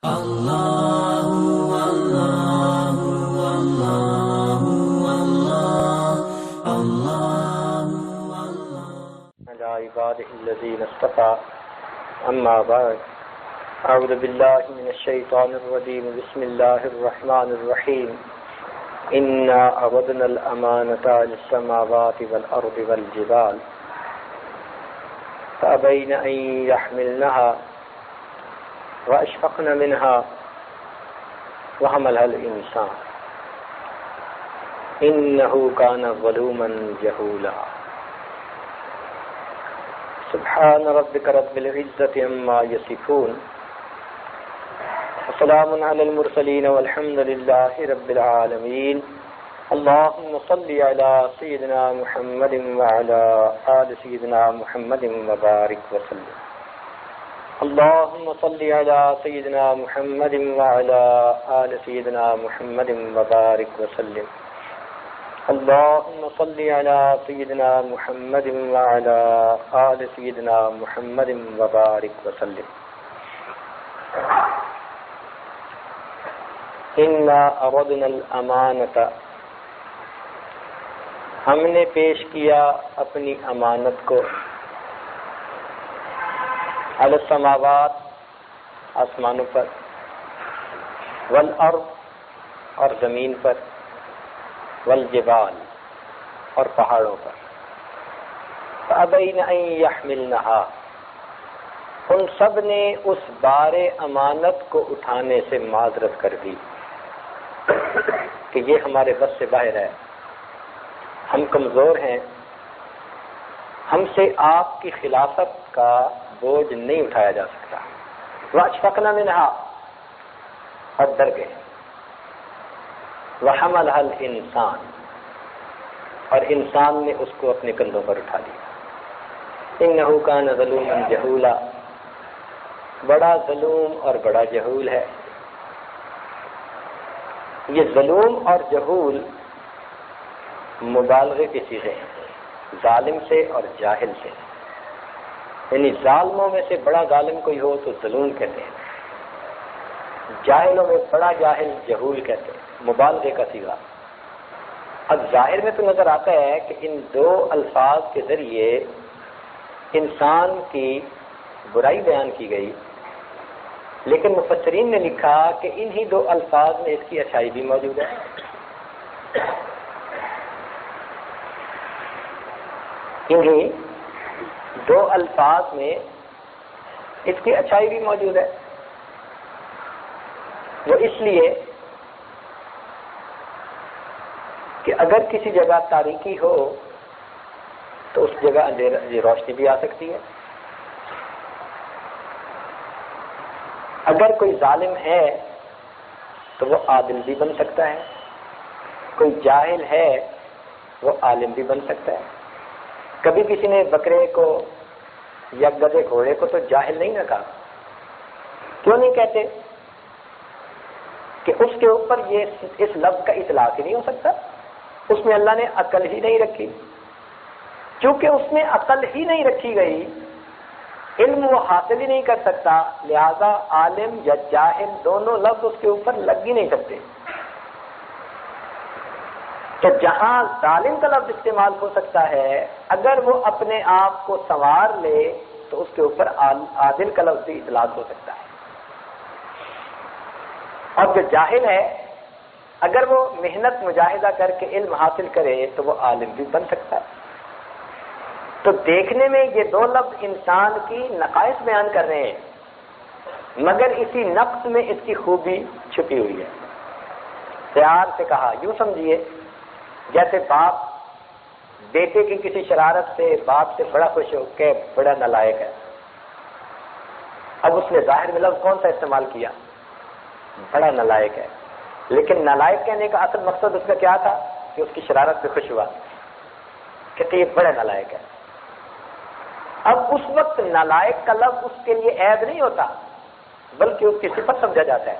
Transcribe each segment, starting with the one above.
على عباده الذين اصطفى أما بعد أعوذ بالله من الشيطان الرجيم بسم الله الرحمن الرحيم إنا عرضنا الأمانة على السماوات والأرض والجبال فأبين أن يحملنها وأشفقن منها وحملها الإنسان إنه كان ظلوما جهولا سبحان ربك رب العزة عما يصفون وسلام على المرسلين والحمد لله رب العالمين اللهم صل على سيدنا محمد وعلى آل سيدنا محمد وبارك وسلم اللهم صل على سيدنا محمد وعلى آل سيدنا محمد وبارك وسلم اللهم صل على سيدنا محمد وعلى آل سيدنا محمد وبارك وسلم إنا عرضنا الأمانة ہم نے پیش کیا اپنی امانت کو علی السماوات آسمانوں پر والارض اور زمین پر والجبال اور پہاڑوں پر فابین ان یحملنها ان سب نے اس بار امانت کو اٹھانے سے معذرت کر دی کہ یہ ہمارے بس سے باہر ہے، ہم کمزور ہیں، ہم سے آپ کی خلافت کا بوجھ نہیں اٹھایا جا سکتا۔ وَأَشْفَقْنَا مِنْهَا اور ڈر گئے، وَحَمَلَهَا الْإِنسَانُ اور انسان نے اس کو اپنے کندھوں پر اٹھا لیا۔ إِنَّهُ كَانَ ظَلُومًا جَهُولًا بڑا ظلوم اور بڑا جہول ہے۔ یہ ظلوم اور جہول مبالغے کی چیزیں ہیں، ظالم سے اور جاہل سے، یعنی ظالموں میں سے بڑا ظالم کوئی ہو تو ظلوم کہتے ہیں، جاہلوں میں بڑا جاہل جہول کہتے ہیں، مبالغے کا صیغہ۔ اب ظاہر میں تو نظر آتا ہے کہ ان دو الفاظ کے ذریعے انسان کی برائی بیان کی گئی، لیکن مفسرین نے لکھا کہ انہی دو الفاظ میں اس کی اچھائی بھی موجود ہے۔ انہی دو الفاظ میں اس کی اچھائی بھی موجود ہے۔ وہ اس لیے کہ اگر کسی جگہ تاریکی ہو تو اس جگہ روشنی بھی آ سکتی ہے۔ اگر کوئی ظالم ہے تو وہ عادل بھی بن سکتا ہے، کوئی جاہل ہے وہ عالم بھی بن سکتا ہے۔ کبھی کسی نے بکرے کو یا گدھے گھوڑے کو تو جاہل نہیں نہ کہا، کیوں نہیں کہتے؟ کہ اس کے اوپر یہ اس لفظ کا اطلاق ہی نہیں ہو سکتا، اس میں اللہ نے عقل ہی نہیں رکھی۔ چونکہ اس میں عقل ہی نہیں رکھی گئی، علم وہ حاصل ہی نہیں کر سکتا، لہذا عالم یا جاہل دونوں لفظ اس کے اوپر لگ ہی نہیں سکتے۔ تو جہاں ظالم کا لفظ استعمال ہو سکتا ہے، اگر وہ اپنے آپ کو سنوار لے تو اس کے اوپر عادل کا لفظ بھی اطلاق ہو سکتا ہے۔ اور جو جاہل ہے اگر وہ محنت مجاہدہ کر کے علم حاصل کرے تو وہ عالم بھی بن سکتا ہے۔ تو دیکھنے میں یہ دو لفظ انسان کی نقائص بیان کر رہے ہیں، مگر اسی نقص میں اس کی خوبی چھپی ہوئی ہے۔ پیار سے کہا، یوں سمجھیے جیسے باپ بیٹے کی کسی شرارت سے باپ سے بڑا خوش ہو کہ بڑا نالائق ہے۔ اب اس نے ظاہر میں لفظ کون سا استعمال کیا؟ بڑا نالائق ہے، لیکن نالائق کہنے کا اصل مقصد اس کا کیا تھا کہ اس کی شرارت سے خوش ہوا، کہتے یہ بڑا نالائق ہے۔ اب اس وقت نالائق کا لفظ اس کے لیے عیب نہیں ہوتا، بلکہ اس کی صفت سمجھا جاتا ہے۔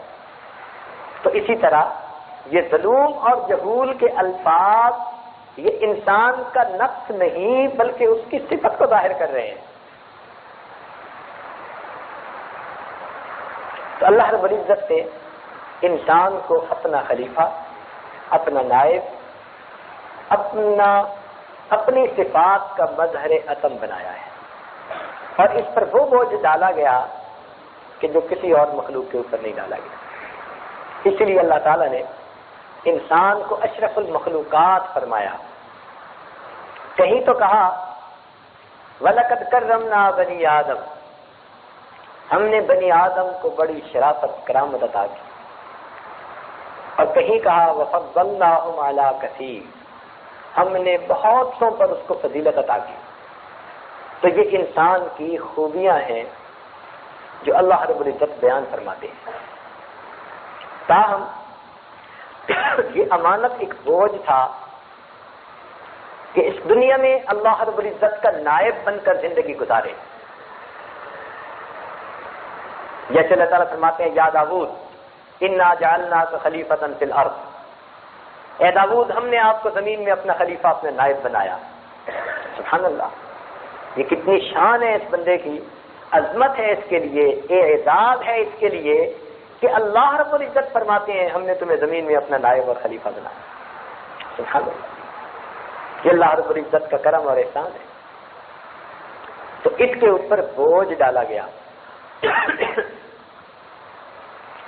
تو اسی طرح یہ ظلوم اور جہول کے الفاظ یہ انسان کا نقص نہیں بلکہ اس کی صفت کو ظاہر کر رہے ہیں۔ تو اللہ رب العزت نے انسان کو اپنا خلیفہ، اپنا نائب، اپنی صفات کا مظہر عتم بنایا ہے، اور اس پر وہ بوجھ ڈالا گیا کہ جو کسی اور مخلوق کے اوپر نہیں ڈالا گیا۔ اس لیے اللہ تعالیٰ نے انسان کو اشرف المخلوقات فرمایا۔ کہیں تو کہا وَلَقَدْ كَرَّمْنَا بَنِي آدم، ہم نے بنی آدم کو بڑی شرافت کرامت عطا کی، اور کہیں کہا وَفَضَّلْنَاهُمْ عَلَىٰ كَثِيرٍ، ہم نے بہت سوں پر اس کو فضیلت عطا کی۔ تو یہ انسان کی خوبیاں ہیں جو اللہ رب العزت بیان فرماتے ہیں۔ تاہم یہ امانت ایک بوجھ تھا کہ اس دنیا میں اللہ رب العزت کا نائب بن کر زندگی گزارے۔ جیسے اللہ تعالیٰ فرماتے ہیں یا داؤد انا جعلناک خلیفۃ فی الارض، اے داؤد ہم نے آپ کو زمین میں اپنا خلیفہ، اپنا نائب بنایا۔ سبحان اللہ، یہ کتنی شان ہے اس بندے کی، عظمت ہے اس کے لیے، اعزاز ہے اس کے لیے کہ اللہ رب العزت فرماتے ہیں ہم نے تمہیں زمین میں اپنا نائب اور خلیفہ بنایا۔ سبحان اللہ، یہ اللہ رب العزت کا کرم اور احسان ہے۔ تو اس کے اوپر بوجھ ڈالا گیا،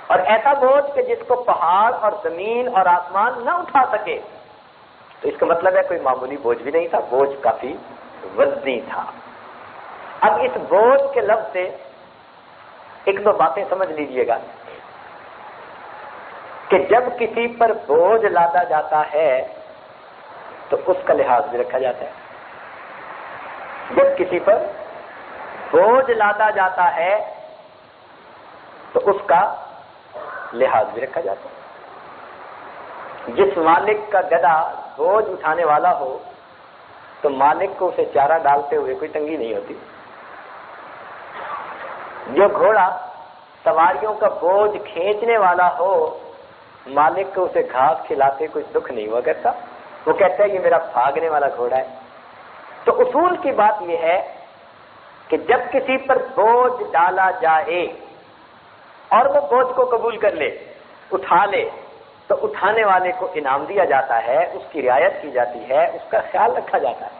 اور ایسا بوجھ کہ جس کو پہاڑ اور زمین اور آسمان نہ اٹھا سکے۔ تو اس کا مطلب ہے کوئی معمولی بوجھ بھی نہیں تھا، بوجھ کافی وزنی تھا۔ اب اس بوجھ کے لفظ سے ایک دو باتیں سمجھ لیجئے گا کہ جب کسی پر بوجھ لادا جاتا ہے تو اس کا لحاظ بھی رکھا جاتا ہے۔ جب کسی پر بوجھ لادا جاتا ہے تو اس کا لحاظ بھی رکھا جاتا ہے۔ جس مالک کا گدھا بوجھ اٹھانے والا ہو تو مالک کو اسے چارہ ڈالتے ہوئے کوئی تنگی نہیں ہوتی۔ جو گھوڑا سواریوں کا بوجھ کھینچنے والا ہو، مالک کو اسے گھاس کھلاتے کوئی دکھ نہیں ہوا کرتا، وہ کہتا ہے یہ میرا بھاگنے والا گھوڑا ہے۔ تو اصول کی بات یہ ہے کہ جب کسی پر بوجھ ڈالا جائے اور وہ بوجھ کو قبول کر لے، اٹھا لے، تو اٹھانے والے کو انعام دیا جاتا ہے، اس کی رعایت کی جاتی ہے، اس کا خیال رکھا جاتا ہے۔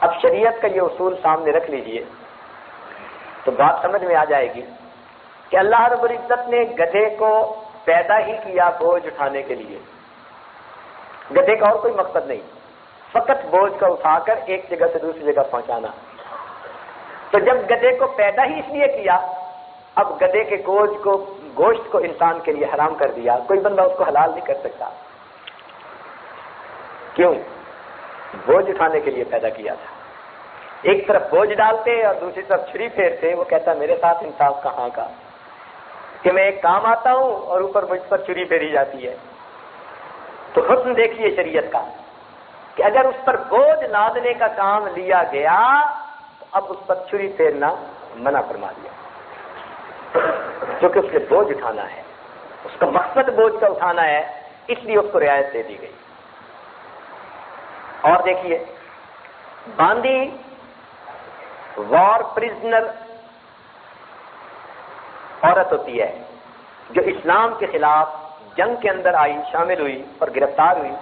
اب شریعت کا یہ اصول سامنے رکھ لیجئے تو بات سمجھ میں آ جائے گی کہ اللہ رب العزت نے گدھے کو پیدا ہی کیا بوجھ اٹھانے کے لیے۔ گدھے کا اور کوئی مقصد نہیں، فقط بوجھ کا اٹھا کر ایک جگہ سے دوسری جگہ پہنچانا۔ تو جب گدھے کو پیدا ہی اس لیے کیا، اب گدھے کے گوشت کو انسان کے لیے حرام کر دیا، کوئی بندہ اس کو حلال نہیں کر سکتا۔ کیوں؟ بوجھ اٹھانے کے لیے پیدا کیا تھا۔ ایک طرف بوجھ ڈالتے اور دوسری طرف چھری پھیرتے، وہ کہتا میرے ساتھ انصاف کہاں کا کہ میں ایک کام آتا ہوں اور اوپر مجھ پر چھری پھیری جاتی ہے۔ تو حسن دیکھیے شریعت کا کہ اگر اس پر بوجھ لادنے کا کام لیا گیا تو اب اس پر چھری پھیرنا منع فرما دیا، کیونکہ اس نے بوجھ اٹھانا ہے، اس کا مقصد بوجھ کا اٹھانا ہے، اس لیے اس کو رعایت دے دی گئی۔ اور دیکھیے باندی وار پرزنر عورت ہوتی ہے جو اسلام کے خلاف جنگ کے اندر آئی، شامل ہوئی اور گرفتار ہوئی،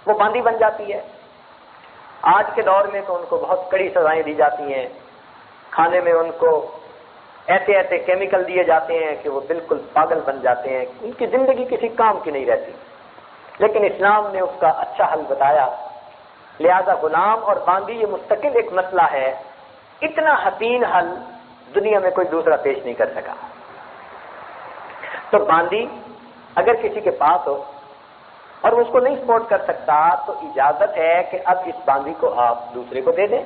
وہ باندی بن جاتی ہے۔ آج کے دور میں تو ان کو بہت کڑی سزائیں دی جاتی ہیں، کھانے میں ان کو ایسے ایسے کیمیکل دیے جاتے ہیں کہ وہ بالکل پاگل بن جاتے ہیں، ان کی زندگی کسی کام کی نہیں رہتی۔ لیکن اسلام نے اس کا اچھا حل بتایا، لہذا غلام اور باندی یہ مستقل ایک مسئلہ ہے، اتنا حسین حل دنیا میں کوئی دوسرا پیش نہیں کر سکا۔ تو باندی اگر کسی کے پاس ہو اور وہ اس کو نہیں سپورٹ کر سکتا تو اجازت ہے کہ اب اس باندی کو آپ دوسرے کو دے دیں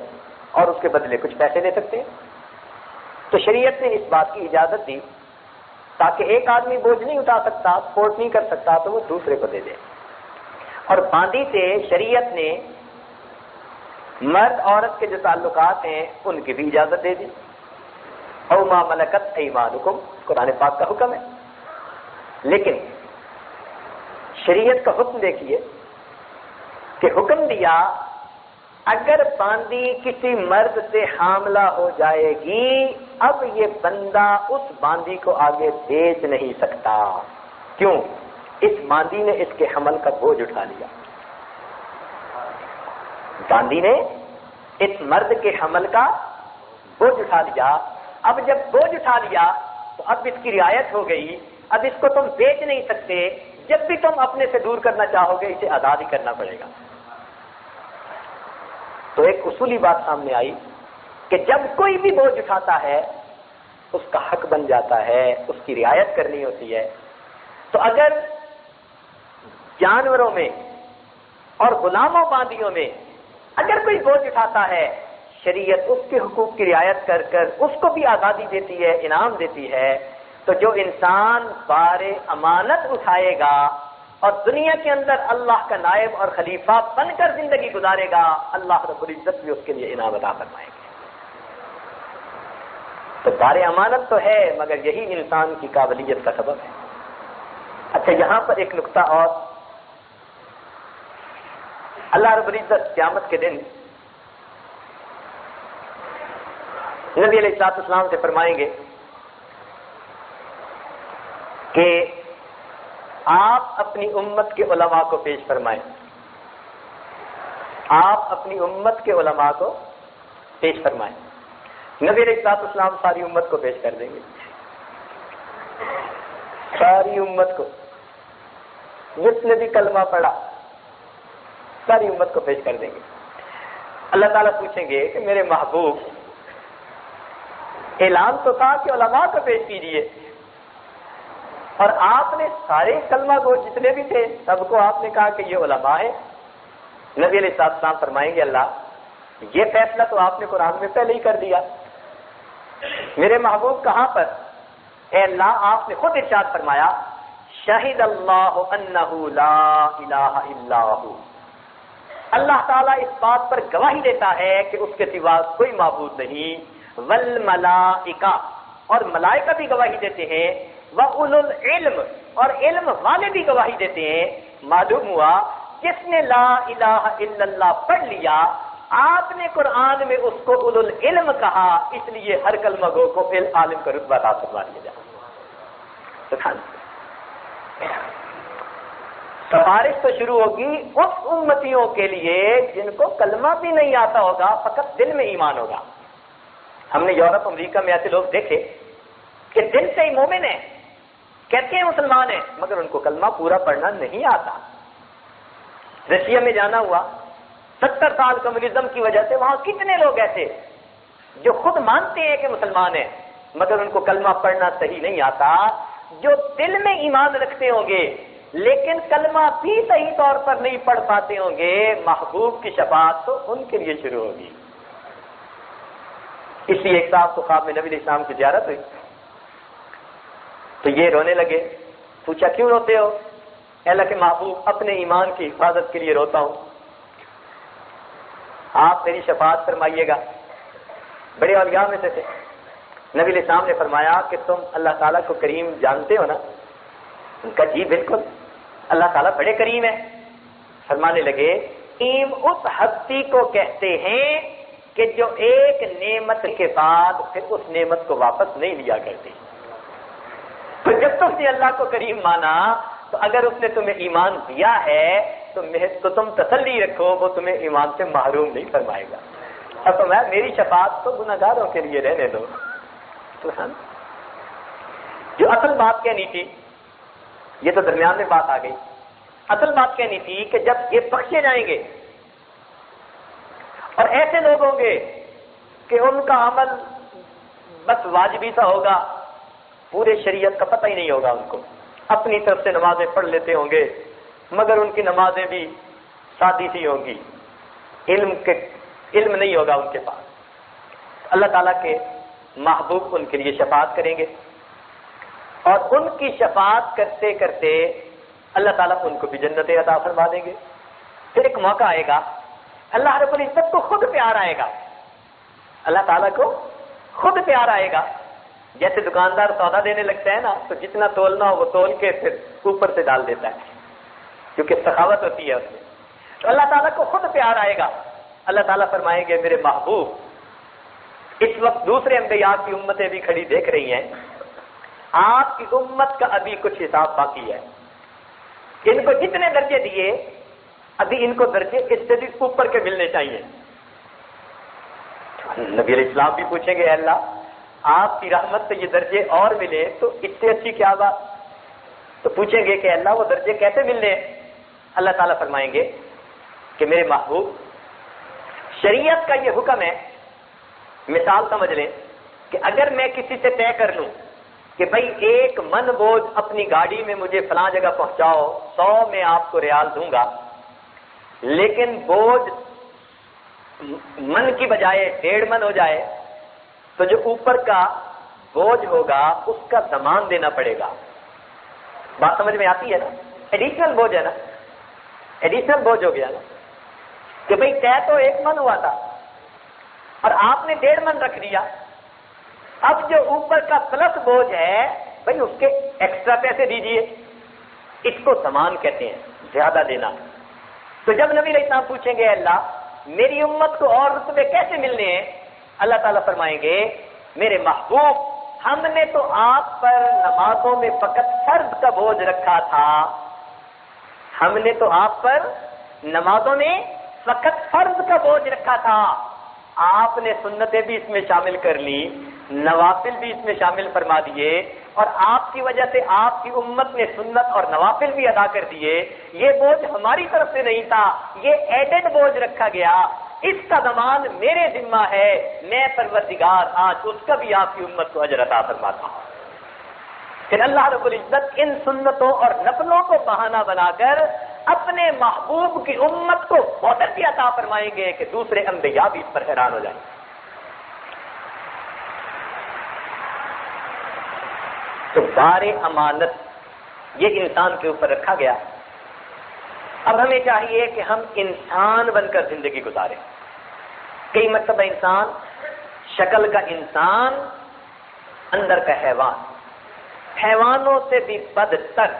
اور اس کے بدلے کچھ پیسے دے سکتے ہیں۔ تو شریعت نے اس بات کی اجازت دی تاکہ ایک آدمی بوجھ نہیں اٹھا سکتا، سپورٹ نہیں کر سکتا تو وہ دوسرے کو دے دے۔ اور باندی سے شریعت نے مرد عورت کے جو تعلقات ہیں ان کی بھی اجازت دے دی۔ او ما ملکت ایمانکم، قرآن پاک کا حکم ہے۔ لیکن شریعت کا حکم دیکھیے کہ حکم دیا اگر باندی کسی مرد سے حاملہ ہو جائے گی، اب یہ بندہ اس باندی کو آگے بیچ نہیں سکتا. کیوں؟ اس باندی نے اس کے حمل کا بوجھ اٹھا لیا. باندی نے اس مرد کے حمل کا بوجھ اٹھا لیا. اب جب بوجھ اٹھا لیا تو اب اس کی رعایت ہو گئی. اب اس کو تم بیچ نہیں سکتے. جب بھی تم اپنے سے دور کرنا چاہو گے اسے آزاد ہی کرنا پڑے گا. تو ایک اصولی بات سامنے آئی کہ جب کوئی بھی بوجھ اٹھاتا ہے اس کا حق بن جاتا ہے، اس کی رعایت کرنی ہوتی ہے. تو اگر جانوروں میں اور غلاموں باندیوں میں اگر کوئی بوجھ اٹھاتا ہے، شریعت اس کے حقوق کی رعایت کر کر اس کو بھی آزادی دیتی ہے، انعام دیتی ہے. تو جو انسان بار امانت اٹھائے گا اور دنیا کے اندر اللہ کا نائب اور خلیفہ بن کر زندگی گزارے گا، اللہ رب العزت بھی اس کے لیے انعام عطا فرمائیں گے. تو بار امانت تو ہے مگر یہی انسان کی قابلیت کا سبب ہے. اچھا، یہاں پر ایک نقطہ اور، اللہ رب العزت قیامت کے دن نبی علیہ السلام سے فرمائیں گے کہ آپ اپنی امت کے علماء کو پیش فرمائیں. آپ اپنی امت کے علماء کو پیش فرمائیں. نبی علیہ السلام ساری امت کو پیش کر دیں گے. ساری امت کو، جس نے بھی کلمہ پڑھا ساری امت کو پیش کر دیں گے. اللہ تعالیٰ پوچھیں گے کہ میرے محبوب، اعلان تو تھا کہ علماء کو پیش کیجیے، اور آپ نے سارے کلمہ گو جتنے بھی تھے سب کو آپ نے کہا کہ یہ علماء ہیں. نبی علیہ السلام فرمائیں گے اللہ یہ فیصلہ تو آپ نے قرآن میں پہلے ہی کر دیا. میرے محبوب کہاں پر؟ اے اللہ آپ نے خود ارشاد فرمایا شہد اللہ انہ لا الہ الا ہو. اللہ تعالیٰ اس بات پر گواہی دیتا ہے کہ اس کے سوا کوئی معبود نہیں. والملائکہ، اور ملائکہ بھی گواہی دیتے ہیں. وَأُولُو الْعِلْمِ، اور علم والے بھی گواہی دیتے ہیں. معلوم ہوا جس نے لا الہ الا اللہ پڑھ لیا، آپ نے قرآن میں اس کو اولو العلم کہا، اس لیے ہر کلمہ گو کو عالم کا رتبہ عطا فرما دیا جائے. سفارش تو شروع ہوگی اس امتیوں کے لیے جن کو کلمہ بھی نہیں آتا ہوگا، فقط دل میں ایمان ہوگا. ہم نے یورپ امریکہ میں ایسے لوگ دیکھے کہ دل سے ہی مومن ہیں، کہتے ہیں مسلمان ہیں، مگر ان کو کلمہ پورا پڑھنا نہیں آتا. رشیا میں جانا ہوا، 70 سال کمیونزم کی وجہ سے وہاں کتنے لوگ ایسے جو خود مانتے ہیں کہ مسلمان ہیں مگر ان کو کلمہ پڑھنا صحیح نہیں آتا. جو دل میں ایمان رکھتے ہوں گے لیکن کلمہ بھی صحیح طور پر نہیں پڑھ پاتے ہوں گے، محبوب کی شفاعت تو ان کے لیے شروع ہوگی. اس لیے ایک صاحب کو خواب میں نبی علیہ السلام کی زیارت ہوئی تو یہ رونے لگے. پوچھا کیوں روتے ہو؟ اے اللہ کے محبوب اپنے ایمان کی حفاظت کے لیے روتا ہوں، آپ میری شفاعت فرمائیے گا. بڑے اولیاء میں سے تھے. نبی علیہ السلام نے فرمایا کہ تم اللہ تعالیٰ کو کریم جانتے ہو نا؟ ان کا جی بالکل، اللہ تعالیٰ بڑے کریم ہے. فرمانے لگے کریم اس ہستی کو کہتے ہیں کہ جو ایک نعمت کے بعد پھر اس نعمت کو واپس نہیں لیا کرتی. تو جب تم نے اللہ کو کریم مانا تو اگر اس نے تمہیں ایمان دیا ہے تو تم تسلی رکھو وہ تمہیں ایمان سے محروم نہیں فرمائے گا. اب تو میں میری شفاعت تو گناہگاروں کے لیے رہنے دو. جو اصل بات کہنی تھی، یہ تو درمیان میں بات آ گئی. اصل بات کہنی تھی کہ جب یہ بخشے جائیں گے اور ایسے لوگ ہوں گے کہ ان کا عمل بس واجبی سا ہوگا، پورے شریعت کا پتہ ہی نہیں ہوگا ان کو، اپنی طرف سے نمازیں پڑھ لیتے ہوں گے مگر ان کی نمازیں بھی سادی سی ہوں گی، علم نہیں ہوگا ان کے پاس. اللہ تعالیٰ کے محبوب ان کے لیے شفاعت کریں گے اور ان کی شفاعت کرتے کرتے اللہ تعالیٰ ان کو بھی جنت عطا فرما دیں گے. پھر ایک موقع آئے گا اللہ رب العزت کو خود پیار آئے گا، اللہ تعالیٰ کو خود پیار آئے گا. جیسے دکاندار سودا دینے لگتا ہے نا تو جتنا تولنا ہو وہ تول کے پھر اوپر سے ڈال دیتا ہے کیونکہ سخاوت ہوتی ہے اس میں. تو اللہ تعالیٰ کو خود پیار آئے گا اللہ تعالیٰ فرمائیں گے میرے محبوب اس وقت دوسرے انبیاء کی امتیں بھی کھڑی دیکھ رہی ہیں، آپ کی امت کا ابھی کچھ حساب باقی ہے، ان کو جتنے درجے دیے ابھی ان کو درجے اس سے بھی اوپر کے ملنے چاہیے۔ نبی علیہ السلام بھی پوچھیں گے اے اللہ آپ کی رحمت سے یہ درجے اور ملے تو اس سے اچھی کیا بات؟ تو پوچھیں گے کہ اللہ وہ درجے کیسے ملنے؟ اللہ تعالیٰ فرمائیں گے کہ میرے محبوب شریعت کا یہ حکم ہے، مثال سمجھ لیں کہ اگر میں کسی سے طے کر لوں کہ بھائی 1 من بوجھ اپنی گاڑی میں مجھے فلاں جگہ پہنچاؤ، 100 میں آپ کو ریال دوں گا، لیکن بوجھ من کی بجائے 1.5 من ہو جائے تو جو اوپر کا بوجھ ہوگا اس کا ضمان دینا پڑے گا۔ بات سمجھ میں آتی ہے نا؟ ایڈیشنل بوجھ ہے نا، ایڈیشنل بوجھ ہو گیا نا کہ بھئی طے تو 1 من ہوا تھا اور آپ نے 1.5 من رکھ دیا، اب جو اوپر کا پلس بوجھ ہے بھئی اس کے ایکسٹرا پیسے دیجئے، اس کو ضمان کہتے ہیں، زیادہ دینا۔ تو جب نبی علیہ السلام پوچھیں گے اللہ میری امت کو اور رتبے کیسے ملنے ہیں، اللہ تعالیٰ فرمائیں گے میرے محبوب ہم نے تو آپ پر نمازوں میں فقط فرض کا بوجھ رکھا تھا، ہم نے تو آپ پر نمازوں میں فقط فرض کا بوجھ رکھا تھا، آپ نے سنتیں بھی اس میں شامل کر لی، نوافل بھی اس میں شامل فرما دیے، اور آپ کی وجہ سے آپ کی امت نے سنت اور نوافل بھی ادا کر دیے۔ یہ بوجھ ہماری طرف سے نہیں تھا، یہ ایڈڈ بوجھ رکھا گیا، اس کا ضمان میرے ذمہ ہے، میں پروردگار آج اس کا بھی آپ کی امت کو اجر عطا فرماتا ہوں۔ پھر اللہ رب العزت ان سنتوں اور نفلوں کو بہانہ بنا کر اپنے محبوب کی امت کو بہتر بھی عطا فرمائیں گے کہ دوسرے انبیاء بھی اس پر حیران ہو جائیں۔ تو بار امانت یہ انسان کے اوپر رکھا گیا۔ اب ہمیں چاہیے کہ ہم انسان بن کر زندگی گزاریں۔ کئی مرتبہ انسان شکل کا انسان، اندر کا حیوان، حیوانوں سے بھی بدتر،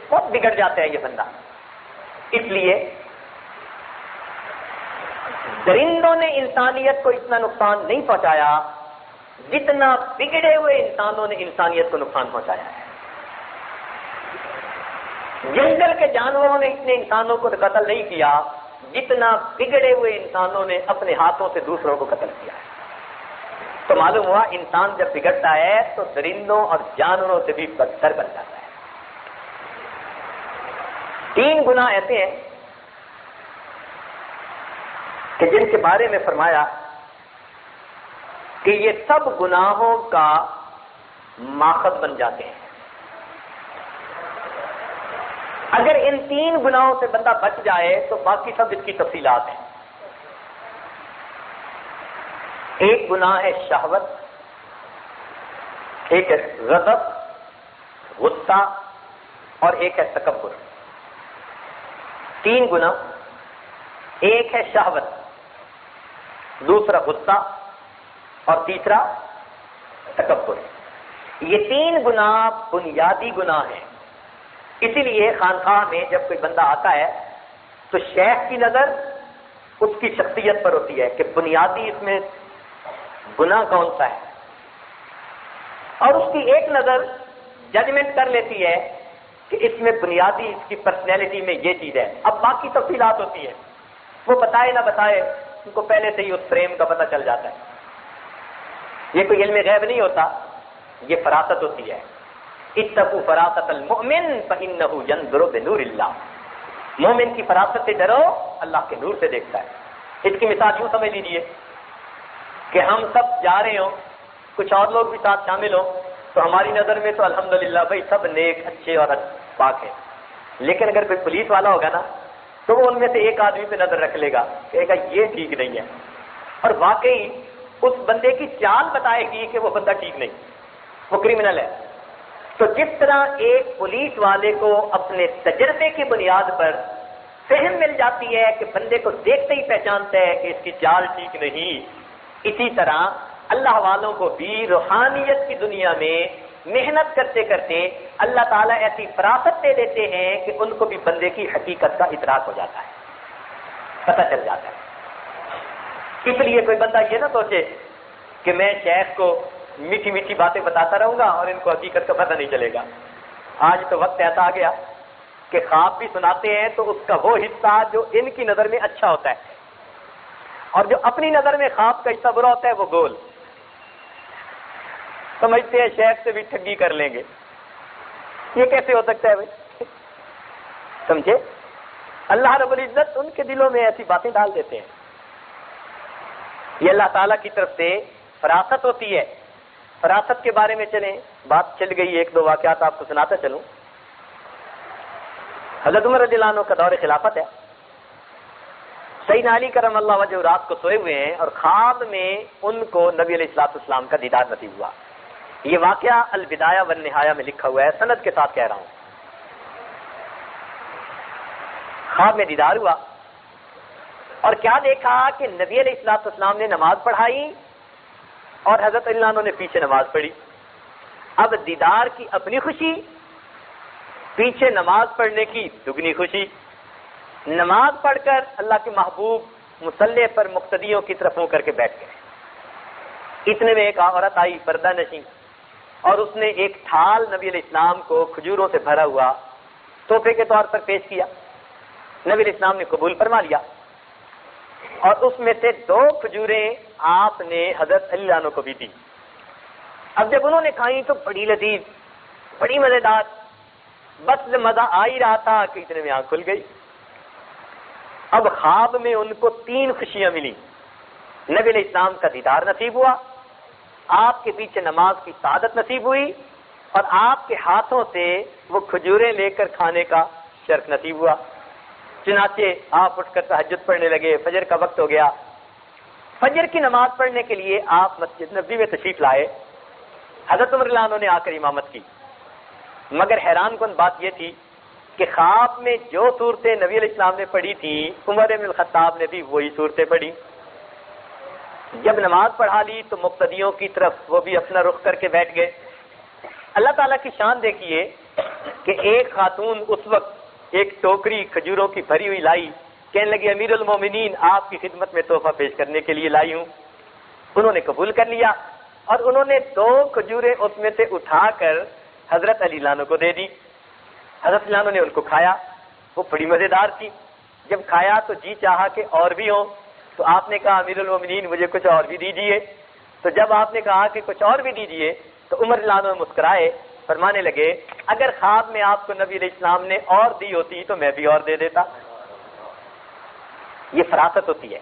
بہت بگڑ جاتا ہے یہ بندہ۔ اس لیے درندوں نے انسانیت کو اتنا نقصان نہیں پہنچایا جتنا بگڑے ہوئے انسانوں نے انسانیت کو نقصان پہنچایا ہے۔ جنگل کے جانوروں نے اتنے انسانوں کو قتل نہیں کیا جتنا بگڑے ہوئے انسانوں نے اپنے ہاتھوں سے دوسروں کو قتل کیا ہے۔ تو معلوم ہوا انسان جب بگڑتا ہے تو درندوں اور جانوروں سے بھی بدتر بن جاتا ہے۔ 3 گناہ ایسے ہیں کہ جن کے بارے میں فرمایا کہ یہ سب گناہوں کا ماخذ بن جاتے ہیں۔ اگر ان 3 گناہوں سے بندہ بچ جائے تو باقی سب اس کی تفصیلات ہیں۔ ایک گناہ ہے شہوت، ایک ہے غضب، غصہ، اور ایک ہے تکبر۔ 3 گناہ، ایک ہے شہوت، دوسرا غصہ اور تیسرا تکبر۔ یہ 3 گناہ بنیادی گناہ ہیں۔ اسی لیے خانقاہ میں جب کوئی بندہ آتا ہے تو شیخ کی نظر اس کی شخصیت پر ہوتی ہے کہ بنیادی اس میں گناہ کون سا ہے، اور اس کی ایک نظر ججمنٹ کر لیتی ہے کہ اس میں بنیادی اس کی پرسنالٹی میں یہ چیز ہے۔ اب باقی تفصیلات ہوتی ہیں، وہ بتائے نہ بتائے ان کو پہلے سے ہی اس فریم کا پتہ چل جاتا ہے۔ یہ کوئی علم غیب نہیں ہوتا، یہ فراست ہوتی ہے۔ اتقوا فراست المؤمن فإنه ينظر بنور اللہ۔ مومن کی فراست سے ڈرو، اللہ کے نور سے دیکھتا ہے۔ اس کی مثال یوں سمجھ لیجیے کہ ہم سب جا رہے ہوں، کچھ اور لوگ بھی ساتھ شامل ہوں، تو ہماری نظر میں تو الحمدللہ بھائی سب نیک، اچھے اور پاک ہیں، لیکن اگر کوئی پولیس والا ہوگا نا تو وہ ان میں سے ایک آدمی پہ نظر رکھ لے گا، کہے گا یہ ٹھیک نہیں ہے، اور واقعی اس بندے کی چال بتائے گی کہ وہ بندہ ٹھیک نہیں، وہ کرمنل ہے۔ تو جس طرح ایک پولیس والے کو اپنے تجربے کی بنیاد پر فہم مل جاتی ہے کہ بندے کو دیکھتے ہی پہچانتا ہے کہ اس کی چال ٹھیک نہیں، اسی طرح اللہ والوں کو بھی روحانیت کی دنیا میں محنت کرتے کرتے اللہ تعالیٰ ایسی فراست دے دیتے ہیں کہ ان کو بھی بندے کی حقیقت کا ادراک ہو جاتا ہے، پتہ چل جاتا ہے۔ اس لیے کوئی بندہ یہ نہ سوچے کہ میں شیخ کو میٹھی میٹھی باتیں بتاتا رہوں گا اور ان کو حقیقت کا پتہ نہیں چلے گا. آج تو وقت ایسا آ گیا کہ خواب بھی سناتے ہیں تو اس کا وہ حصہ جو ان کی نظر میں اچھا ہوتا ہے اور جو اپنی نظر میں خواب کا حصہ برا ہوتا ہے وہ گول سمجھتے ہیں شیخ سے بھی ٹھگی کر لیں گے. یہ کیسے ہو سکتا ہے بھائی؟ سمجھے؟ اللہ رب العزت ان کے دلوں میں ایسی باتیں ڈال دیتے ہیں. یہ اللہ تعالیٰ کی طرف سے فراست ہوتی ہے. فراست کے بارے میں چلیں، بات چل گئی. ایک دو واقعات آپ کو سناتا چلوں. حضرت عمر رضی اللہ عنہ کا دور خلافت ہے. سیدنا علی کرم اللہ وجہ رات کو سوئے ہوئے ہیں اور خواب میں ان کو نبی علیہ الصلوۃ والسلام کا دیدار نصیب ہوا. یہ واقعہ البدایہ والنہایہ میں لکھا ہوا ہے، سند کے ساتھ کہہ رہا ہوں. خواب میں دیدار ہوا اور کیا دیکھا کہ نبی علیہ الصلوۃ والسلام نے نماز پڑھائی اور حضرت علی عنہ نے پیچھے نماز پڑھی. اب دیدار کی اپنی خوشی، پیچھے نماز پڑھنے کی دگنی خوشی. نماز پڑھ کر اللہ کے محبوب مصلی پر مقتدیوں کی طرف منہ کر کے بیٹھ گئے. اتنے میں ایک عورت آئی پردہ نشین اور اس نے ایک تھال نبی علیہ السلام کو کھجوروں سے بھرا ہوا تحفے کے طور پر پیش کیا. نبی علیہ السلام نے قبول فرما لیا اور اس میں سے 2 کھجوریں آپ نے حضرت علی عنہ کو بھی دی. اب جب انہوں نے کھائیں تو بڑی لذیذ، بڑی مزیدار، بس مزہ آ ہی رہا تھا کہ اتنے میں آنکھ کھل گئی. اب خواب میں ان کو 3 خوشیاں ملی. نبی علیہ السلام کا دیدار نصیب ہوا، آپ کے پیچھے نماز کی سعادت نصیب ہوئی اور آپ کے ہاتھوں سے وہ کھجوریں لے کر کھانے کا شرف نصیب ہوا. چنانچہ آپ اٹھ کر تہجد پڑھنے لگے. فجر کا وقت ہو گیا. فجر کی نماز پڑھنے کے لیے آپ مسجد نبوی میں تشریف لائے. حضرت عمر رضی اللہ عنہ نے آ کر امامت کی. مگر حیران کن بات یہ تھی کہ خواب میں جو صورتیں نبی علیہ السلام نے پڑھی تھیں عمر بن الخطاب نے بھی وہی صورتیں پڑھی. جب نماز پڑھا لی تو مقتدیوں کی طرف وہ بھی اپنا رخ کر کے بیٹھ گئے. اللہ تعالیٰ کی شان دیکھیے کہ ایک خاتون اس وقت ایک ٹوکری کھجوروں کی بھری ہوئی لائی. کہنے لگی امیر المومنین آپ کی خدمت میں تحفہ پیش کرنے کے لیے لائی ہوں. انہوں نے قبول کر لیا اور انہوں نے 2 کھجوریں اس میں سے اٹھا کر حضرت علی عنہ کو دے دی. حضرت علی عنہ نے ان کو کھایا. وہ بڑی مزیدار تھی. جب کھایا تو جی چاہا کہ اور بھی ہوں تو آپ نے کہا امیر المومنین مجھے کچھ اور بھی دیجیے. تو جب آپ نے کہا کہ کچھ اور بھی دیجیے تو عمر رضی اللہ عنہ مسکرائے، فرمانے لگے اگر خواب میں آپ کو نبی علیہ السلام نے اور دی ہوتی تو میں بھی اور دے دیتا. یہ فراست ہوتی ہے.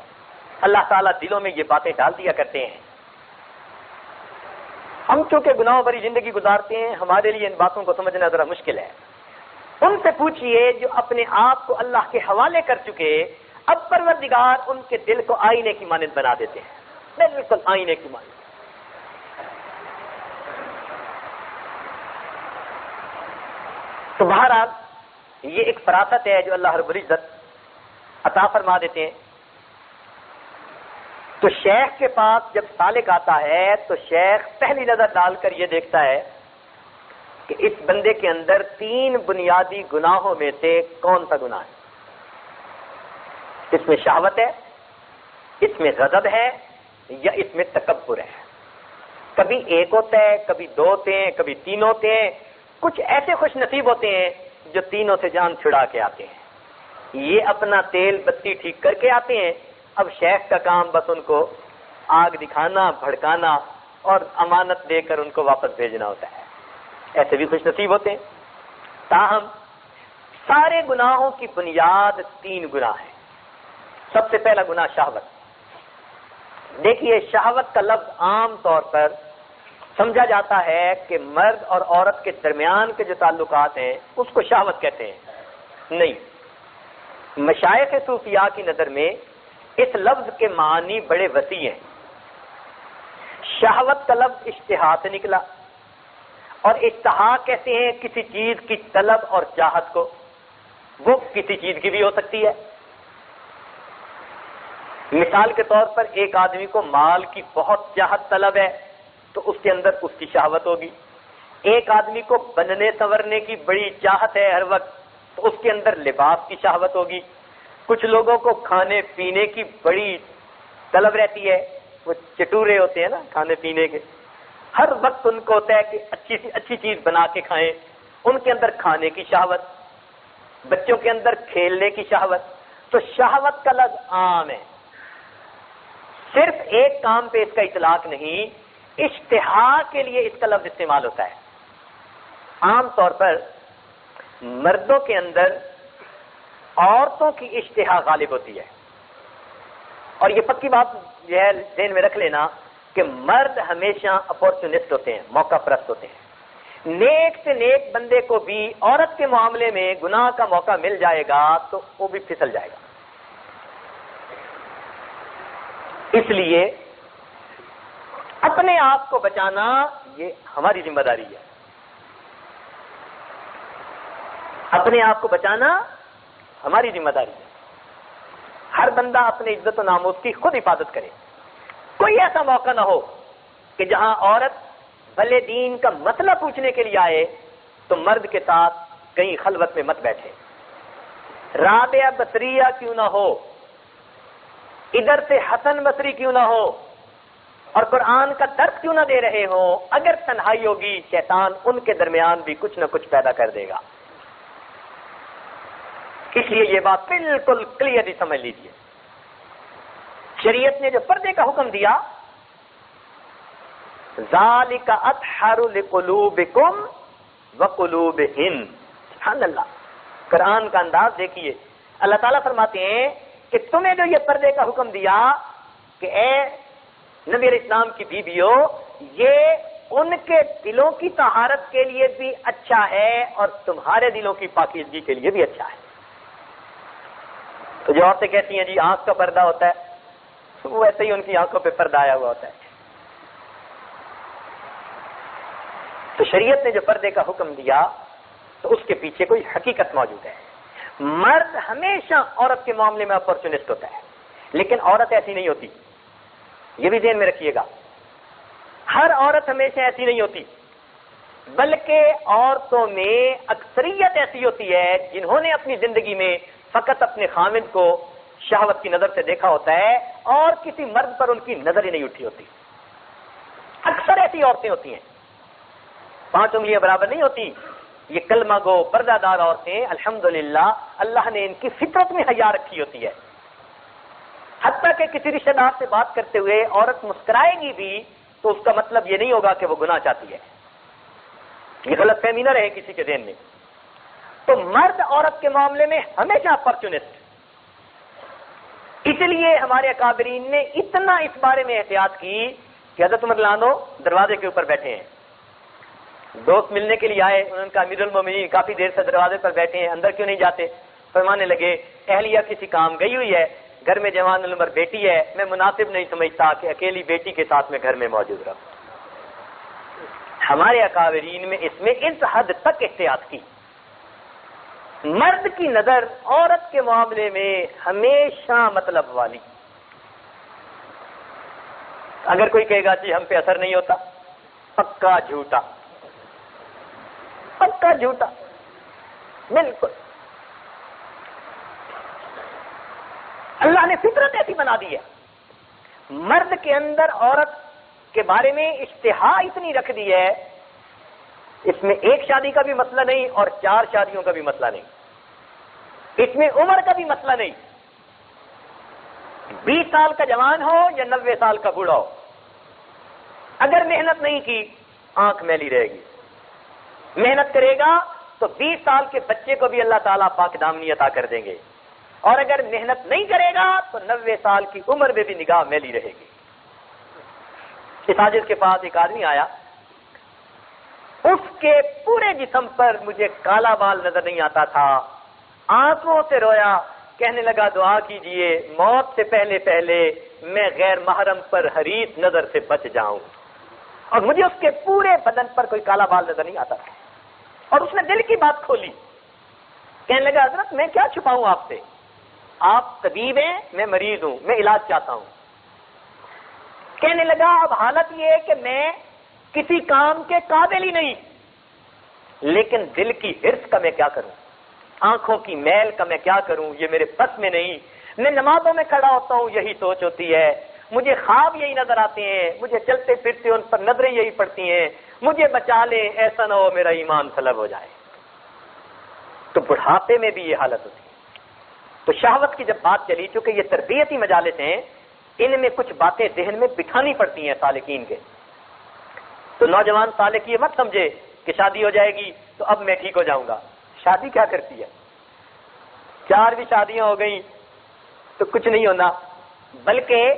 اللہ تعالیٰ دلوں میں یہ باتیں ڈال دیا کرتے ہیں. ہم چونکہ گناہوں بھری زندگی گزارتے ہیں، ہمارے لیے ان باتوں کو سمجھنا ذرا مشکل ہے. ان سے پوچھئے جو اپنے آپ کو اللہ کے حوالے کر چکے، اب پروردگار ان کے دل کو آئینے کی مانند بنا دیتے ہیں، بالکل آئینے کی مانند. تو بہرحال یہ ایک فراست ہے جو اللہ رب العزت عطا فرما دیتے ہیں. تو شیخ کے پاس جب سالک آتا ہے تو شیخ پہلی نظر ڈال کر یہ دیکھتا ہے کہ اس بندے کے اندر 3 بنیادی گناہوں میں سے کون سا گناہ ہے. اس میں شہوت ہے، اس میں غضب ہے یا اس میں تکبر ہے. کبھی ایک ہوتا ہے، کبھی 2 ہوتے ہیں، کبھی 3 ہوتے ہیں. کچھ ایسے خوش نصیب ہوتے ہیں جو تینوں سے جان چھڑا کے آتے ہیں. یہ اپنا تیل بتی ٹھیک کر کے آتے ہیں. اب شیخ کا کام بس ان کو آگ دکھانا، بھڑکانا اور امانت دے کر ان کو واپس بھیجنا ہوتا ہے. ایسے بھی خوش نصیب ہوتے ہیں. تاہم سارے گناہوں کی بنیاد 3 گناہ ہیں. سب سے پہلا گناہ شہوت. دیکھیے شہوت کا لفظ عام طور پر سمجھا جاتا ہے کہ مرد اور عورت کے درمیان کے جو تعلقات ہیں اس کو شہوت کہتے ہیں. نہیں، مشائخ صوفیاء کی نظر میں اس لفظ کے معنی بڑے وسیع ہیں. شہوت کا لفظ اشتہا سے نکلا اور اشتہا کہتے ہیں کسی چیز کی طلب اور چاہت کو. وہ کسی چیز کی بھی ہو سکتی ہے. مثال کے طور پر ایک آدمی کو مال کی بہت چاہت طلب ہے تو اس کے اندر اس کی شہوت ہوگی. ایک آدمی کو بننے سنورنے کی بڑی چاہت ہے ہر وقت تو اس کے اندر لباس کی شہوت ہوگی. کچھ لوگوں کو کھانے پینے کی بڑی طلب رہتی ہے، وہ چٹورے ہوتے ہیں نا کھانے پینے کے، ہر وقت ان کو ہوتا ہے کہ اچھی سی اچھی چیز بنا کے کھائیں، ان کے اندر کھانے کی شہوت، بچوں کے اندر کھیلنے کی شہوت. تو شہوت کا لفظ عام ہے، صرف ایک کام پہ اس کا اطلاق نہیں، اشتہا کے لیے اس کا لفظ استعمال ہوتا ہے. عام طور پر مردوں کے اندر عورتوں کی اشتہا غالب ہوتی ہے، اور یہ پکی بات جو ہے ذہن میں رکھ لینا کہ مرد ہمیشہ اپورچونسٹ ہوتے ہیں، موقع پرست ہوتے ہیں. نیک سے نیک بندے کو بھی عورت کے معاملے میں گناہ کا موقع مل جائے گا تو وہ بھی پھسل جائے گا. اس لیے اپنے آپ کو بچانا یہ ہماری ذمہ داری ہے. اپنے آپ کو بچانا ہماری ذمہ داری ہے. ہر بندہ اپنے عزت و ناموس کی خود حفاظت کرے. کوئی ایسا موقع نہ ہو کہ جہاں عورت بھلے دین کا مسئلہ پوچھنے کے لیے آئے تو مرد کے ساتھ کہیں خلوت میں مت بیٹھے. رابعہ بصریہ کیوں نہ ہو، ادھر سے حسن بصری کیوں نہ ہو، اور قرآن کا درس کیوں نہ دے رہے ہوں، اگر تنہائی ہوگی شیطان ان کے درمیان بھی کچھ نہ کچھ پیدا کر دے گا. اس لیے یہ بات بالکل کلیئرلی سمجھ لیجیے. شریعت نے جو پردے کا حکم دیا، ذالک اطہر لقلوبکم وقلوبہن، سبحان اللہ. قرآن کا انداز دیکھیے. اللہ تعالیٰ فرماتے ہیں کہ تمہیں جو یہ پردے کا حکم دیا کہ اے نبی علیہ السلام کی بیویوں، یہ ان کے دلوں کی طہارت کے لیے بھی اچھا ہے اور تمہارے دلوں کی پاکیزگی کے لیے بھی اچھا ہے. تو جو عورتیں کہتی ہیں جی آنکھ کا پردہ ہوتا ہے، وہ ایسے ہی ان کی آنکھوں پہ پردہ آیا ہوا ہوتا ہے. تو شریعت نے جو پردے کا حکم دیا تو اس کے پیچھے کوئی حقیقت موجود ہے. مرد ہمیشہ عورت کے معاملے میں اپورچونسٹ ہوتا ہے، لیکن عورت ایسی نہیں ہوتی. یہ بھی ذہن میں رکھیے گا، ہر عورت ہمیشہ ایسی نہیں ہوتی، بلکہ عورتوں میں اکثریت ایسی ہوتی ہے جنہوں نے اپنی زندگی میں فقط اپنے خامد کو شہوت کی نظر سے دیکھا ہوتا ہے اور کسی مرد پر ان کی نظر ہی نہیں اٹھی ہوتی. اکثر ایسی عورتیں ہوتی ہیں، 5 انگلیاں برابر نہیں ہوتی. یہ کلمہ گو پردہ دار عورتیں الحمدللہ اللہ نے ان کی فطرت میں حیا رکھی ہوتی ہے. حتیٰ کہ کسی رشتہ دار سے بات کرتے ہوئے عورت مسکرائے گی بھی تو اس کا مطلب یہ نہیں ہوگا کہ وہ گناہ چاہتی ہے. یہ غلط فہمی نہ رہے کسی کے ذہن میں. تو مرد عورت کے معاملے میں ہمیشہ اپورچونسٹ. اس لیے ہمارے اکابرین نے اتنا اس بارے میں احتیاط کی کہ حضرت عمر لانو دروازے کے اوپر بیٹھے ہیں، دوست ملنے کے لیے آئے، انہوں نے کہا امیر المومنین کافی دیر سے دروازے پر بیٹھے ہیں، اندر کیوں نہیں جاتے؟ فرمانے لگے اہلیہ کسی کام گئی ہوئی ہے، گھر میں جوان العمر بیٹی ہے، میں مناسب نہیں سمجھتا کہ اکیلی بیٹی کے ساتھ میں گھر میں موجود رہوں. ہمارے اکابرین میں اس میں اس حد تک احتیاط کی. مرد کی نظر عورت کے معاملے میں ہمیشہ مطلب والی. اگر کوئی کہے گا جی ہم پہ اثر نہیں ہوتا، پکا جھوٹا، پکا جھوٹا، بالکل. اللہ نے فطرت ایسی بنا دی ہے. مرد کے اندر عورت کے بارے میں اشتہا اتنی رکھ دی ہے، اس میں ایک شادی کا بھی مسئلہ نہیں اور 4 شادیوں کا بھی مسئلہ نہیں، اس میں عمر کا بھی مسئلہ نہیں. 20 سال کا جوان ہو یا 90 سال کا بوڑھا ہو، اگر محنت نہیں کی آنکھ میلی رہے گی. محنت کرے گا تو 20 سال کے بچے کو بھی اللہ تعالیٰ پاک دامنی عطا کر دیں گے، اور اگر محنت نہیں کرے گا تو 90 سال کی عمر میں بھی نگاہ میلی رہے گی. اس حاجت کے پاس ایک آدمی آیا، اس کے پورے جسم پر مجھے کالا بال نظر نہیں آتا تھا، آنکھوں سے رویا، کہنے لگا دعا کیجئے موت سے پہلے پہلے میں غیر محرم پر حریص نظر سے بچ جاؤں. اور مجھے اس کے پورے بدن پر کوئی کالا بال نظر نہیں آتا تھا. اور اس نے دل کی بات کھولی، کہنے لگا حضرت میں کیا چھپاؤں آپ سے، آپ طبیب ہیں، میں مریض ہوں، میں علاج چاہتا ہوں. کہنے لگا اب حالت یہ ہے کہ میں کسی کام کے قابل ہی نہیں، لیکن دل کی حرص کا میں کیا کروں، آنکھوں کی میل کا میں کیا کروں، یہ میرے بس میں نہیں. میں نمازوں میں کھڑا ہوتا ہوں یہی سوچ ہوتی ہے، مجھے خواب یہی نظر آتے ہیں، مجھے چلتے پھرتے ان پر نظریں یہی پڑتی ہیں، مجھے بچا لے، ایسا نہ ہو میرا ایمان سلب ہو جائے. تو بڑھاپے میں بھی یہ حالت ہوتی ہے. تو شہوت کی جب بات چلی، چونکہ یہ تربیتی مجالس ہیں، ان میں کچھ باتیں ذہن میں بٹھانی پڑتی ہیں سالکین کے. تو نوجوان سالک یہ مت سمجھے کہ شادی ہو جائے گی تو اب میں ٹھیک ہو جاؤں گا. شادی کیا کرتی ہے؟ 4 بھی شادیاں ہو گئیں تو کچھ نہیں ہونا، بلکہ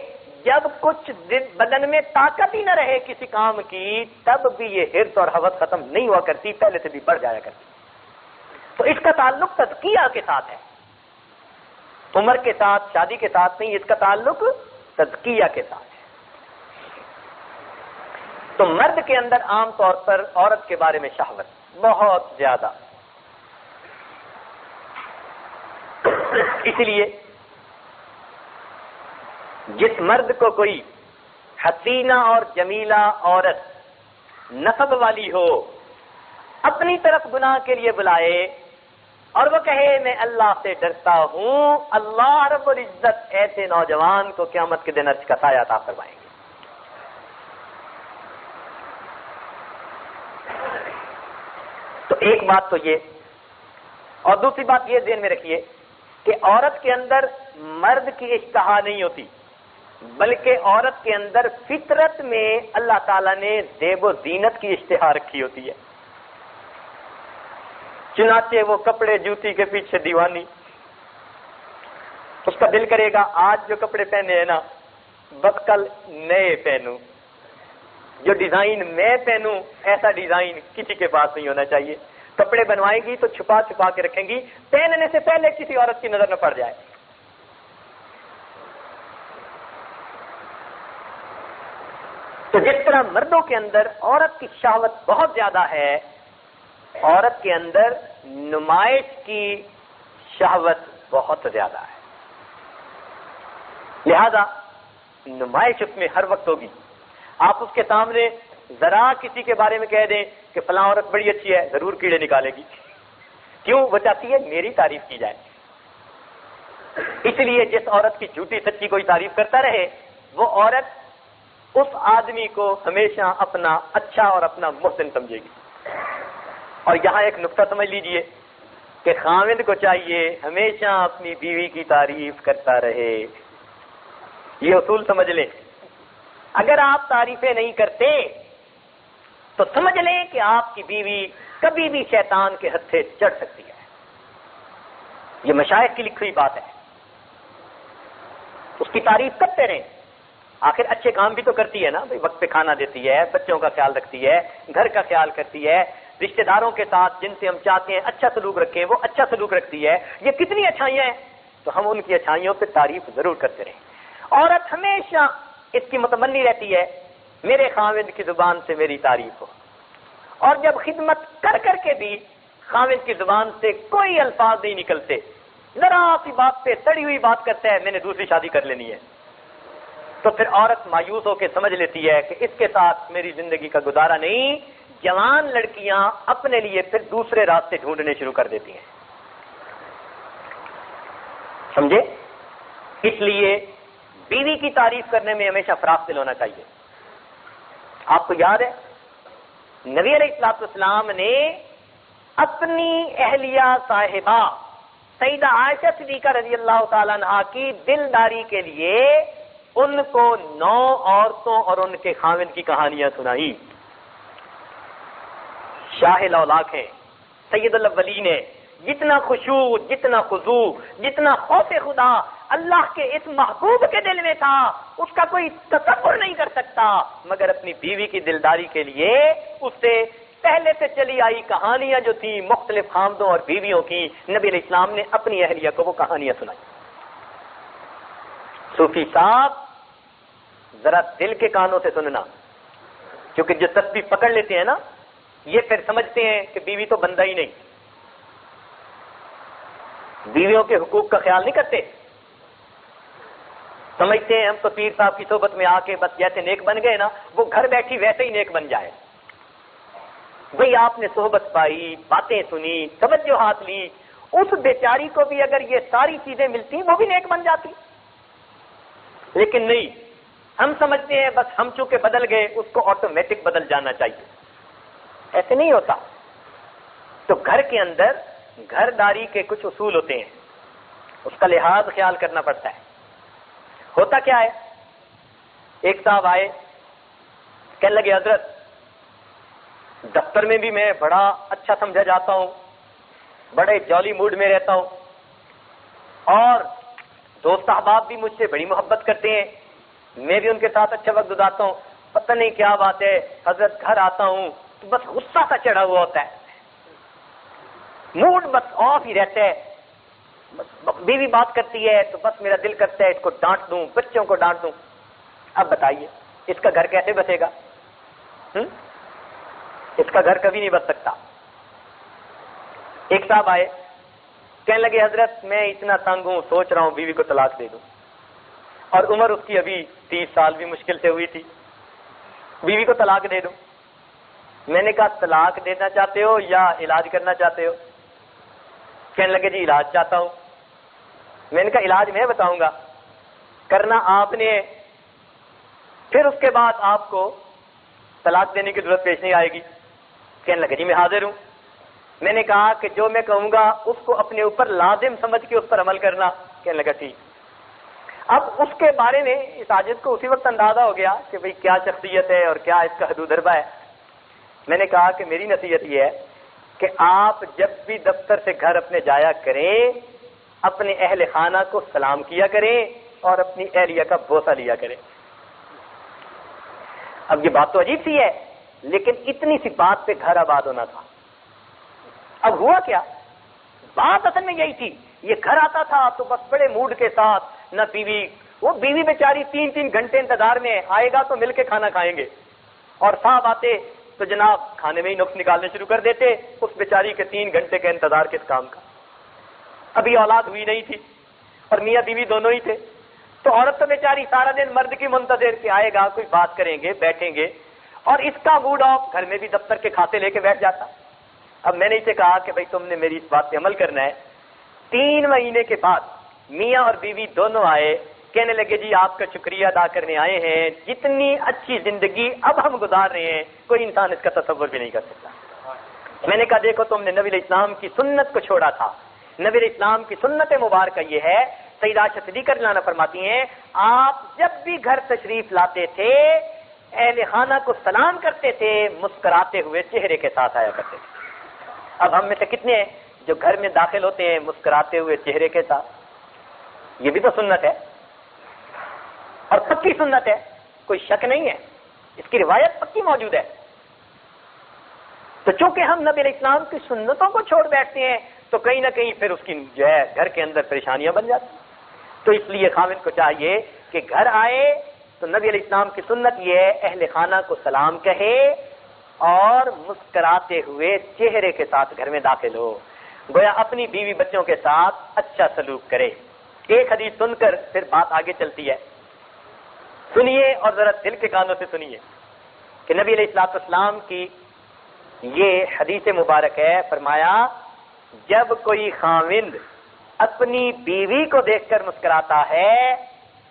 جب کچھ بدن میں طاقت ہی نہ رہے کسی کام کی، تب بھی یہ حرص اور ہوس ختم نہیں ہوا کرتی، پہلے سے بھی بڑھ جایا کرتی. تو اس کا تعلق تزکیہ کے ساتھ ہے، عمر کے ساتھ، شادی کے ساتھ نہیں. اس کا تعلق تزکیہ کے ساتھ ہے. تو مرد کے اندر عام طور پر عورت کے بارے میں شہوت بہت زیادہ، اس لیے جس مرد کو کوئی حسینہ اور جمیلہ عورت نسب والی ہو اپنی طرف گناہ کے لیے بلائے اور وہ کہے میں اللہ سے ڈرتا ہوں، اللہ رب العزت ایسے نوجوان کو قیامت کے دن عرش کا سایہ عطا فرمائیں گے. تو ایک بات تو یہ، اور دوسری بات یہ ذہن میں رکھیے کہ عورت کے اندر مرد کی اشتہا نہیں ہوتی، بلکہ عورت کے اندر فطرت میں اللہ تعالیٰ نے زیب و زینت کی اشتہا رکھی ہوتی ہے. چنانچہ وہ کپڑے جوتی کے پیچھے دیوانی، اس کا دل کرے گا آج جو کپڑے پہنے ہیں نا بس کل نئے پہنوں، جو ڈیزائن میں پہنوں ایسا ڈیزائن کسی کے پاس نہیں ہونا چاہیے. کپڑے بنوائے گی تو چھپا چھپا کے رکھیں گی، پہننے سے پہلے کسی عورت کی نظر نہ پڑ جائے. تو جس طرح مردوں کے اندر عورت کی شہوت بہت زیادہ ہے، عورت کے اندر نمائش کی شہوت بہت زیادہ ہے. لہذا نمائش اس میں ہر وقت ہوگی. آپ اس کے سامنے ذرا کسی کے بارے میں کہہ دیں کہ فلاں عورت بڑی اچھی ہے، ضرور کیڑے نکالے گی. کیوں؟ وہ چاہتی ہے میری تعریف کی جائے. اس لیے جس عورت کی جھوٹی سچی کوئی تعریف کرتا رہے، وہ عورت اس آدمی کو ہمیشہ اپنا اچھا اور اپنا محسن سمجھے گی. اور یہاں ایک نقطہ سمجھ لیجئے کہ خاوند کو چاہیے ہمیشہ اپنی بیوی کی تعریف کرتا رہے. یہ اصول سمجھ لیں. اگر آپ تعریفیں نہیں کرتے تو سمجھ لیں کہ آپ کی بیوی کبھی بھی شیطان کے ہتھے چڑھ سکتی ہے. یہ مشائخ کی لکھی ہوئی بات ہے. اس کی تعریف کرتے رہیں. آخر اچھے کام بھی تو کرتی ہے نا، بھائی وقت پہ کھانا دیتی ہے، بچوں کا خیال رکھتی ہے، گھر کا خیال کرتی ہے، رشتہ داروں کے ساتھ جن سے ہم چاہتے ہیں اچھا سلوک رکھیں وہ اچھا سلوک رکھتی ہے. یہ کتنی اچھائیاں ہیں، تو ہم ان کی اچھائیوں پہ تعریف ضرور کرتے رہیں. عورت ہمیشہ اس کی متمنی رہتی ہے میرے خاوند کی زبان سے میری تعریف ہو. اور جب خدمت کر کر کے بھی خاوند کی زبان سے کوئی الفاظ نہیں نکلتے، ذرا سی بات پہ سڑی ہوئی بات کرتا ہے میں نے دوسری شادی کر لینی ہے، تو پھر عورت مایوس ہو کے سمجھ لیتی ہے کہ اس کے ساتھ میری زندگی کا گزارا نہیں. جوان لڑکیاں اپنے لیے پھر دوسرے راستے ڈھونڈنے شروع کر دیتی ہیں. سمجھے؟ اس لیے بیوی کی تعریف کرنے میں ہمیشہ فراخ دل ہونا چاہیے. آپ کو یاد ہے نبی علیہ الصلوۃ والسلام نے اپنی اہلیہ صاحبہ سیدہ عائشہ صدیقہ رضی اللہ تعالیٰ عنہا کی دلداری کے لیے ان کو 9 عورتوں اور ان کے خاوند کی کہانیاں سنائی. شاہ الاولاک ہیں، سید الاولین ہے. جتنا خشوع، جتنا خضوع، جتنا خوف خدا اللہ کے اس محبوب کے دل میں تھا اس کا کوئی تصور نہیں کر سکتا، مگر اپنی بیوی کی دلداری کے لیے اس سے پہلے سے چلی آئی کہانیاں جو تھیں مختلف خاندوں اور بیویوں کی، نبی علیہ السلام نے اپنی اہلیہ کو وہ کہانیاں سنائی. صوفی صاحب ذرا دل کے کانوں سے سننا، کیونکہ جو تسبیح پکڑ لیتے ہیں نا یہ پھر سمجھتے ہیں کہ بیوی تو بندہ ہی نہیں، بیویوں کے حقوق کا خیال نہیں کرتے. سمجھتے ہیں ہم تو پیر صاحب کی صحبت میں آ کے بس جیسے نیک بن گئے نا وہ گھر بیٹھی ویسے ہی نیک بن جائے. بھئی آپ نے صحبت پائی، باتیں سنی، توجہات لی، اس بیچاری کو بھی اگر یہ ساری چیزیں ملتی وہ بھی نیک بن جاتی. لیکن نہیں، ہم سمجھتے ہیں بس ہم چونکہ بدل گئے اس کو آٹومیٹک بدل جانا چاہیے. ایسے نہیں ہوتا. تو گھر کے اندر گھرداری کے کچھ اصول ہوتے ہیں, اس کا لحاظ خیال کرنا پڑتا ہے. ہوتا کیا ہے, ایک صاحب آئے, کہنے لگے حضرت دفتر میں بھی میں بڑا اچھا سمجھا جاتا ہوں, بڑے جولی موڈ میں رہتا ہوں, اور دوست احباب بھی مجھ سے بڑی محبت کرتے ہیں, میں بھی ان کے ساتھ اچھا وقت گزارتا ہوں. پتہ نہیں کیا بات ہے حضرت, گھر آتا ہوں تو بس غصہ سا چڑھا ہوا ہوتا ہے, موڈ بس آف ہی رہتا ہے. بس بیوی بات کرتی ہے تو بس میرا دل کرتا ہے اس کو ڈانٹ دوں, بچوں کو ڈانٹ دوں. اب بتائیے اس کا گھر کیسے بچے گا؟ اس کا گھر کبھی نہیں بچ سکتا. ایک صاحب آئے, کہنے لگے حضرت میں اتنا تنگ ہوں, سوچ رہا ہوں بیوی کو طلاق دے دوں, اور عمر اس کی ابھی 30 سال بھی مشکل سے ہوئی تھی, بیوی کو طلاق دے دوں. میں نے کہا طلاق دینا چاہتے ہو یا علاج کرنا چاہتے ہو؟ کہنے لگے جی علاج چاہتا ہوں. میں نے کہا علاج میں بتاؤں گا, کرنا آپ نے, پھر اس کے بعد آپ کو طلاق دینے کی ضرورت پیش نہیں آئے گی. کہنے لگے جی میں حاضر ہوں. میں نے کہا کہ جو میں کہوں گا اس کو اپنے اوپر لازم سمجھ کے اس پر عمل کرنا. کہنے لگا ٹھیک. اب اس کے بارے میں اس عاجز کو اسی وقت اندازہ ہو گیا کہ بھئی کیا شخصیت ہے اور کیا اس کا حدود ضربہ ہے. میں نے کہا کہ میری نصیحت یہ ہے کہ آپ جب بھی دفتر سے گھر اپنے جایا کریں, اپنے اہل خانہ کو سلام کیا کریں اور اپنی اہلیہ کا بوسہ لیا کریں. اب یہ بات تو عجیب سی ہے, لیکن اتنی سی بات پہ گھر آباد ہونا تھا. اب ہوا کیا, بات اصل میں یہی تھی. یہ گھر آتا تھا تو بس بڑے موڈ کے ساتھ, نہ بیوی, وہ بیوی بیچاری 3 گھنٹے انتظار میں, آئے گا تو مل کے کھانا کھائیں گے, اور صاحب آتے تو جناب کھانے میں ہی نقص نکالنے شروع کر دیتے. اس بیچاری کے 3 گھنٹے کے انتظار کس کام کا؟ ابھی اولاد ہوئی نہیں تھی اور میاں بیوی دونوں ہی تھے, تو عورت تو بیچاری سارا دن مرد کی منتظر کہ آئے گا, کوئی بات کریں گے, بیٹھیں گے, اور اس کا موڈ آف, گھر میں بھی دفتر کے کھاتے لے کے بیٹھ جاتا. اب میں نے اسے کہا کہ بھائی تم نے میری اس بات پہ عمل کرنا ہے. 3 مہینے کے بعد میاں اور بیوی دونوں آئے, کہنے لگے جی آپ کا شکریہ ادا کرنے آئے ہیں, جتنی اچھی زندگی اب ہم گزار رہے ہیں کوئی انسان اس کا تصور بھی نہیں کر سکتا. میں نے کہا دیکھو تم نے نبی علیہ السلام کی سنت کو چھوڑا تھا. نبی علیہ السلام کی سنت مبارکہ یہ ہے, سیدہ عائشہ صدیقہ رضی اللہ عنہا فرماتی ہیں آپ جب بھی گھر تشریف لاتے تھے اہل خانہ کو سلام کرتے تھے, مسکراتے ہوئے چہرے کے ساتھ آیا کرتے تھے. اب ہم میں سے کتنے ہیں جو گھر میں داخل ہوتے ہیں مسکراتے ہوئے چہرے کے ساتھ؟ یہ بھی تو سنت ہے, اور پکی سنت ہے, کوئی شک نہیں ہے, اس کی روایت پکی موجود ہے. تو چونکہ ہم نبی علیہ السلام کی سنتوں کو چھوڑ بیٹھتے ہیں تو کہیں نہ کہیں پھر اس کی جو ہے گھر کے اندر پریشانیاں بن جاتی. تو اس لیے خاوند کو چاہیے کہ گھر آئے تو نبی علیہ السلام کی سنت یہ ہے اہل خانہ کو سلام کہے اور مسکراتے ہوئے چہرے کے ساتھ گھر میں داخل ہو, گویا اپنی بیوی بچوں کے ساتھ اچھا سلوک کرے. ایک حدیث سن کر پھر بات آگے چلتی ہے, سنیے اور ذرا دل کے کانوں سے سنیے کہ نبی علیہ الصلوۃ والسلام کی یہ حدیث مبارک ہے. فرمایا جب کوئی خاوند اپنی بیوی کو دیکھ کر مسکراتا ہے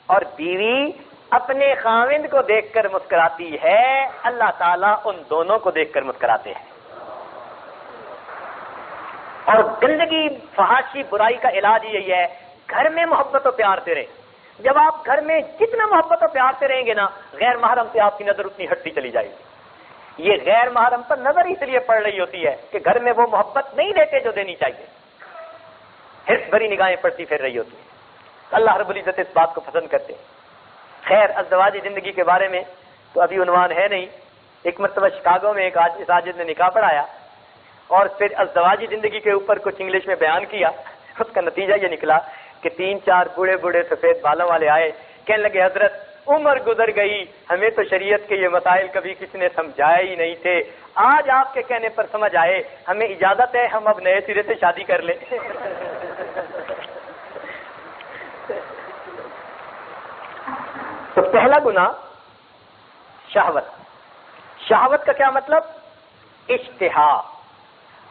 اور بیوی اپنے خاوند کو دیکھ کر مسکراتی ہے, اللہ تعالیٰ ان دونوں کو دیکھ کر مسکراتے ہیں. اور گندگی, فحاشی, برائی کا علاج یہی ہے, گھر میں محبت و پیار سے رہیں. جب آپ گھر میں جتنا محبت و پیار سے رہیں گے نا, غیر محرم سے آپ کی نظر اتنی ہٹتی چلی جائے گی. یہ غیر محرم پر نظر اس لیے پڑ رہی ہوتی ہے کہ گھر میں وہ محبت نہیں دیتے جو دینی چاہیے, حرص بھری نگاہیں پڑتی پھر رہی ہوتی ہیں. اللہ رب العزت اس بات کو پسند کرتے ہیں. خیر ازدواجی زندگی کے بارے میں تو ابھی عنوان ہے نہیں. ایک مرتبہ شکاگو میں ایک ساجد نے نکاح پڑھایا اور پھر ازدواجی زندگی کے اوپر کچھ انگلش میں بیان کیا. اس کا نتیجہ یہ نکلا کہ 3-4 بوڑھے بوڑھے سفید بالوں والے آئے, کہنے لگے حضرت عمر گزر گئی, ہمیں تو شریعت کے یہ مسائل کبھی کسی نے سمجھائے ہی نہیں تھے, آج آپ کے کہنے پر سمجھ آئے, ہمیں اجازت ہے ہم اب نئے سرے سے شادی کر لیں. تو پہلا گناہ شہوت. شہوت کا کیا مطلب؟ اشتہا.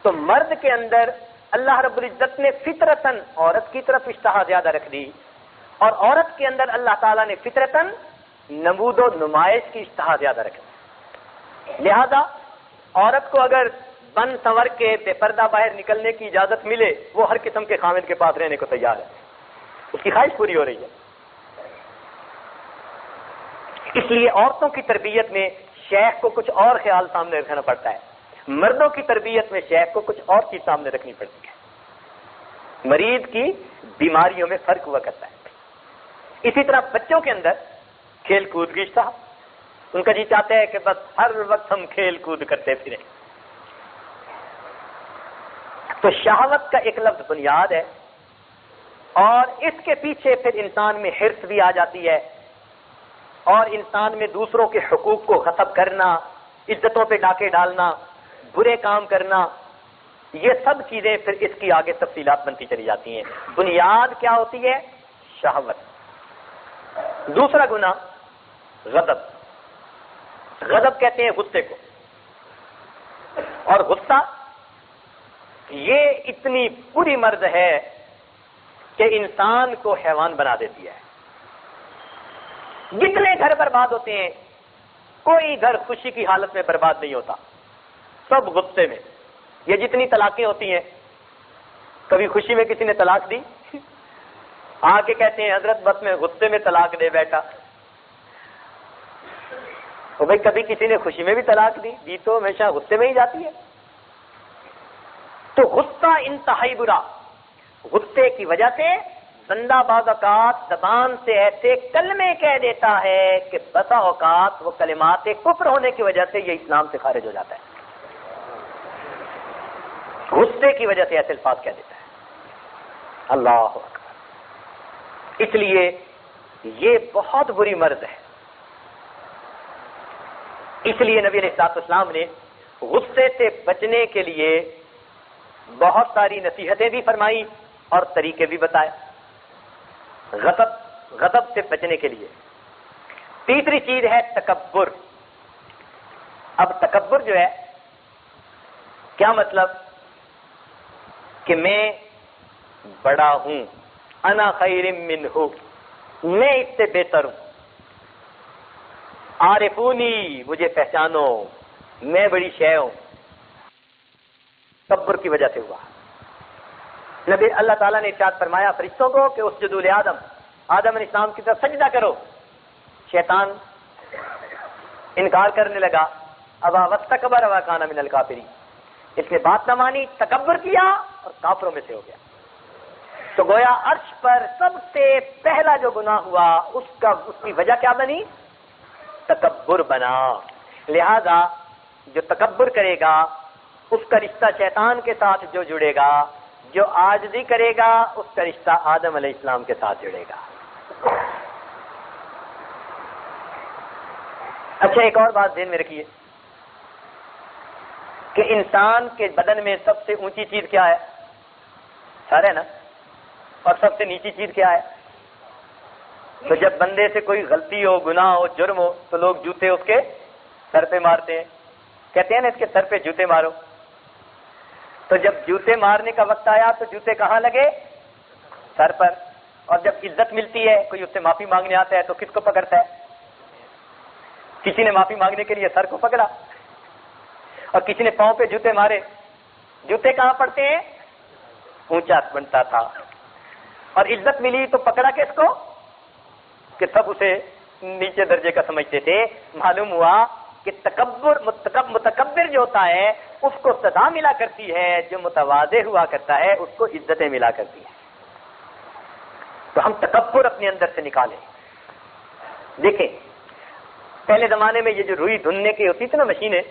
تو مرد کے اندر اللہ رب العزت نے فطرتاً عورت کی طرف اشتہا زیادہ رکھ دی, اور عورت کے اندر اللہ تعالیٰ نے فطرتاً نمود و نمائش کی اشتہا زیادہ رکھتا ہے. لہذا عورت کو اگر بن سنور کے بے پردہ باہر نکلنے کی اجازت ملے، وہ ہر قسم کے خامد کے پاس رہنے کو تیار ہے، اس کی خواہش پوری ہو رہی ہے. اس لیے عورتوں کی تربیت میں شیخ کو کچھ اور خیال سامنے رکھنا پڑتا ہے، مردوں کی تربیت میں شیخ کو کچھ اور چیز سامنے رکھنی پڑتی ہے. مریض کی بیماریوں میں فرق ہوا کرتا ہے. اسی طرح بچوں کے اندر کھیل کود کی اشتہا، ان کا جی چاہتا ہے کہ بس ہر وقت ہم کھیل کود کرتے پھریں. تو شہوت کا ایک لفظ بنیاد ہے، اور اس کے پیچھے پھر انسان میں حرص بھی آ جاتی ہے، اور انسان میں دوسروں کے حقوق کو غصب کرنا، عزتوں پہ ڈاکے ڈالنا، برے کام کرنا، یہ سب چیزیں پھر اس کی آگے تفصیلات بنتی چلی جاتی ہیں. بنیاد کیا ہوتی ہے؟ شہوت. دوسرا گناہ غضب. غضب کہتے ہیں غصے کو، اور غصہ یہ اتنی بری مرض ہے کہ انسان کو حیوان بنا دیتی ہے. جتنے گھر برباد ہوتے ہیں، کوئی گھر خوشی کی حالت میں برباد نہیں ہوتا، سب غصے میں. یہ جتنی طلاقیں ہوتی ہیں، کبھی خوشی میں کسی نے طلاق دی، آ کے کہتے ہیں حضرت بس میں غصے میں طلاق دے بیٹھا. تو بھائی کبھی کسی نے خوشی میں بھی طلاق دی تو ہمیشہ غصے میں ہی جاتی ہے. تو غصہ انتہائی برا. غصے کی وجہ سے بندہ بعض اوقات زبان سے ایسے کلمے کہہ دیتا ہے کہ بسا اوقات وہ کلمات کفر ہونے کی وجہ سے یہ اسلام سے خارج ہو جاتا ہے. غصے کی وجہ سے ایسے الفاظ کہہ دیتا ہے. اللہ اکبر. اس لیے یہ بہت بری مرض ہے. اس لیے نبی علیہ الصلوۃ والسلام نے غصے سے بچنے کے لیے بہت ساری نصیحتیں بھی فرمائی اور طریقے بھی بتائے غضب سے بچنے کے لیے. تیسری چیز ہے تکبر. اب تکبر جو ہے کیا مطلب؟ کہ میں بڑا ہوں، انا خیر منہ، میں اس سے بہتر ہوں، عارفونی، مجھے پہچانو، میں بڑی شے ہوں. تکبر کی وجہ سے ہوا. نبی اللہ تعالیٰ نے ارشاد فرمایا فرشتوں کو کہ اسجدوا لآدم، آدم علیہ السلام کی طرف سجدہ کرو. شیطان انکار کرنے لگا، ابا واستکبر وکان من الکافرین. اس نے بات نہ مانی، تکبر کیا اور کافروں میں سے ہو گیا. تو گویا عرش پر سب سے پہلا جو گناہ ہوا اس کی وجہ کیا بنی؟ تکبر بنا. لہذا جو تکبر کرے گا اس کا رشتہ شیطان کے ساتھ جو جڑے گا، جو عاجزی کرے گا اس کا رشتہ آدم علیہ السلام کے ساتھ جڑے گا. اچھا ایک اور بات ذہن میں رکھیے کہ انسان کے بدن میں سب سے اونچی چیز کیا ہے؟ سر ہے نا. اور سب سے نیچی چیز کیا ہے؟ تو جب بندے سے کوئی غلطی ہو، گناہ ہو، جرم ہو تو لوگ جوتے اس کے سر پہ مارتے ہیں، کہتے ہیں نا اس کے سر پہ جوتے مارو. تو جب جوتے مارنے کا وقت آیا تو جوتے کہاں لگے؟ سر پر. اور جب عزت ملتی ہے، کوئی اس سے معافی مانگنے آتا ہے تو کس کو پکڑتا ہے؟ کسی نے معافی مانگنے کے لیے سر کو پکڑا اور کسی نے پاؤں پہ جوتے مارے. جوتے کہاں پڑتے ہیں؟ اونچا بنتا تھا. اور عزت ملی تو پکڑا کس کو؟ کہ سب اسے نیچے درجے کا سمجھتے تھے. معلوم ہوا کہ متکبر جو ہوتا ہے اس کو سزا ملا کرتی ہے، جو متواضع ہوا کرتا ہے اس کو عزتیں ملا کرتی ہیں. تو ہم تکبر اپنے اندر سے نکالیں. دیکھیں پہلے زمانے میں یہ جو روئی دھننے کی ہوتی تھی نا مشینیں،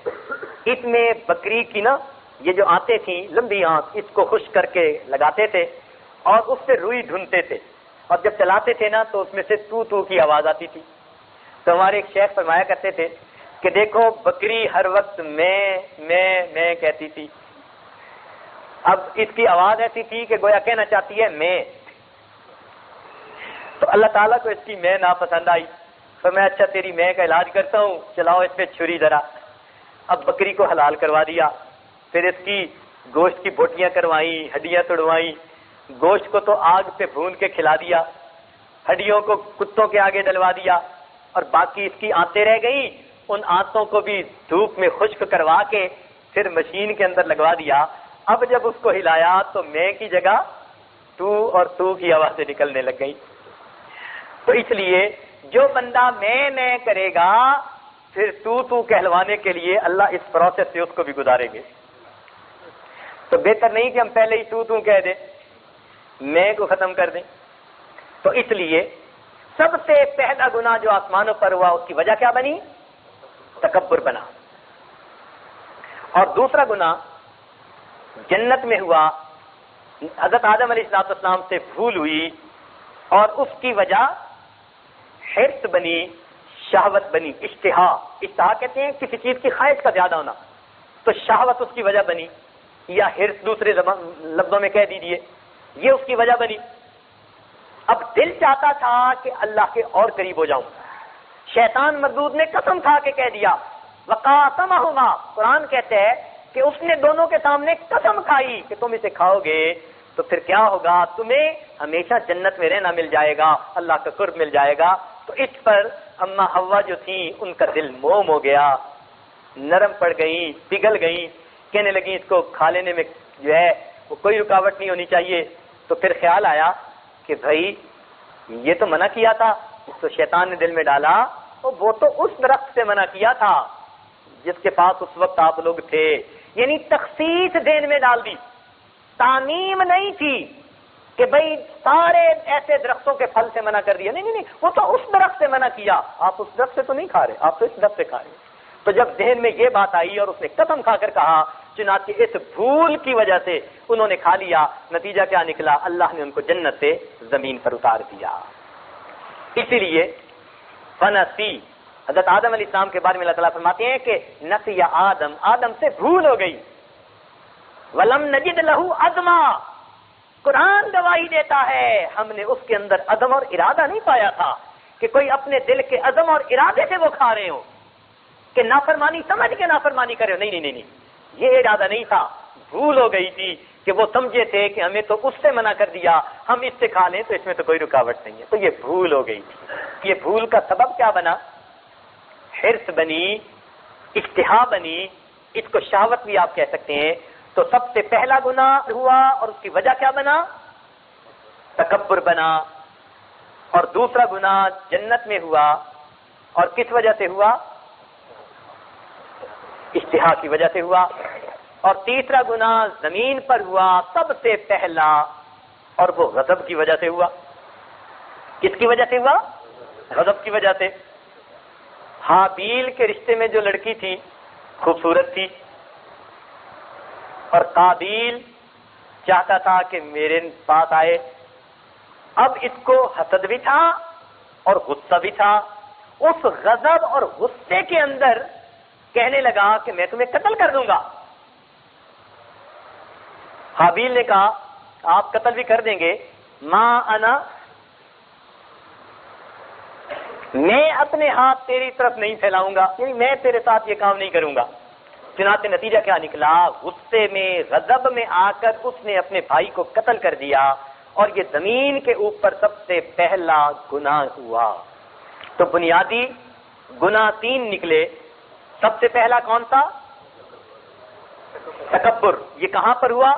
اس میں بکری کی نا یہ جو آتے تھیں لمبی آنت، اس کو خشک کر کے لگاتے تھے اور اس سے روئی دھنتے تھے، اور جب چلاتے تھے نا تو اس میں سے تو تو کی آواز آتی تھی. تو ہمارے ایک شیخ فرمایا کرتے تھے کہ دیکھو بکری ہر وقت میں کہتی تھی. اب اس کی آواز ایسی تھی کہ گویا کہنا چاہتی ہے میں. تو اللہ تعالیٰ کو اس کی میں ناپسند آئی. تو میں اچھا تیری میں کا علاج کرتا ہوں، چلاؤ اس پہ چھری ذرا. اب بکری کو حلال کروا دیا، پھر اس کی گوشت کی بوٹیاں کروائیں، ہڈیاں توڑوائیں. گوشت کو تو آگ پہ بھون کے کھلا دیا، ہڈیوں کو کتوں کے آگے ڈلوا دیا، اور باقی اس کی آنتیں رہ گئیں، ان آنتوں کو بھی دھوپ میں خشک کروا کے پھر مشین کے اندر لگوا دیا. اب جب اس کو ہلایا تو میں کی جگہ تو اور تو کی آوازیں نکلنے لگ گئی. تو اس لیے جو بندہ میں کرے گا پھر تو کہلوانے کے لیے اللہ اس پروسیس سے اس کو بھی گزاریں گے. تو بہتر نہیں کہ ہم پہلے ہی تو کہہ دیں، میں کو ختم کر دیں. تو اس لیے سب سے پہلا گناہ جو آسمانوں پر ہوا اس کی وجہ کیا بنی؟ تکبر بنا. اور دوسرا گناہ جنت میں ہوا، حضرت آدم علیہ السلام سے بھول ہوئی اور اس کی وجہ حرص بنی، شہوت بنی، اشتہا کہتے ہیں کسی چیز کی خواہش کا زیادہ ہونا، تو شہوت اس کی وجہ بنی، یا حرص دوسرے لفظوں میں کہہ دیجیے، یہ اس کی وجہ بنی. اب دل چاہتا تھا کہ اللہ کے اور قریب ہو جاؤں. شیطان مردود نے قسم کھا کے کہہ دیا، وقاسمہما، قرآن کہتے ہیں کہ اس نے دونوں کے سامنے قسم کھائی کہ تم اسے کھاؤ گے تو پھر کیا ہوگا، تمہیں ہمیشہ جنت میں رہنا مل جائے گا، اللہ کا قرب مل جائے گا. تو اس پر اما حوا جو تھیں ان کا دل موم ہو گیا، نرم پڑ گئیں، پگھل گئیں، کہنے لگیں اس کو کھا لینے میں جو ہے وہ کوئی رکاوٹ نہیں ہونی چاہیے. تو پھر خیال آیا کہ بھائی یہ تو منع کیا تھا، تو شیطان نے دل میں ڈالا وہ تو اس درخت سے منع کیا تھا جس کے پاس اس وقت آپ لوگ تھے. یعنی تخصیص دین میں ڈال دی، تعمیم نہیں تھی کہ بھئی سارے ایسے درختوں کے پھل سے منع کر دیا. نہیں، وہ تو اس درخت سے منع کیا، آپ اس درخت سے تو نہیں کھا رہے، آپ تو اس درخت سے کھا رہے. تو جب ذہن میں یہ بات آئی اور اس نے قسم کھا کر کہا، چنانچہ اس بھول کی وجہ سے انہوں نے کھا لیا. نتیجہ کیا نکلا؟ اللہ نے ان کو جنت سے زمین پر اتار دیا. اسی لیے فنسی، حضرت آدم علیہ السلام کے بارے میں اللہ تعالیٰ فرماتے ہیں کہ نسی آدم سے بھول ہو گئی. ولم نجد لہو عزما، قرآن گواہی دیتا ہے ہم نے اس کے اندر عزم اور ارادہ نہیں پایا تھا کہ کوئی اپنے دل کے عزم اور ارادے سے وہ کھا رہے ہوں کہ نافرمانی سمجھ کے نافرمانی کرے ہو. نہیں، یہ ارادہ نہیں تھا. بھول ہو گئی تھی کہ وہ سمجھے تھے کہ ہمیں تو اس سے منع کر دیا، ہم اس سے کھا لیں تو اس میں تو کوئی رکاوٹ نہیں ہے. تو یہ بھول ہو گئی تھی. یہ بھول کا سبب کیا بنا؟ حرص بنی، اشتہا بنی، اس کو شہوت بھی آپ کہہ سکتے ہیں. تو سب سے پہلا گناہ ہوا اور اس کی وجہ کیا بنا؟ تکبر بنا. اور دوسرا گناہ جنت میں ہوا اور کس وجہ سے ہوا؟ اشتہا کی وجہ سے ہوا. اور تیسرا گناہ زمین پر ہوا سب سے پہلا، اور وہ غضب کی وجہ سے ہوا. کس کی وجہ سے ہوا؟ غضب کی وجہ سے. حابیل کے رشتے میں جو لڑکی تھی خوبصورت تھی، اور قابیل چاہتا تھا کہ میرے پاس آئے. اب اس کو حسد بھی تھا اور غصہ بھی تھا. اس غضب اور غصے کے اندر کہنے لگا کہ میں تمہیں قتل کر دوں گا. حابیل نے کہا آپ قتل بھی کر دیں گے، میں اپنے ہاتھ تیری طرف نہیں پھیلاؤں گا، یعنی میں تیرے ساتھ یہ کام نہیں کروں گا. چنانچہ نتیجہ کیا نکلا؟ غصے میں، غضب میں آ کر اس نے اپنے بھائی کو قتل کر دیا. اور یہ زمین کے اوپر سب سے پہلا گناہ ہوا. تو بنیادی گناہ 3 نکلے. سب سے پہلا کون سا؟ تکبر. یہ کہاں پر ہوا؟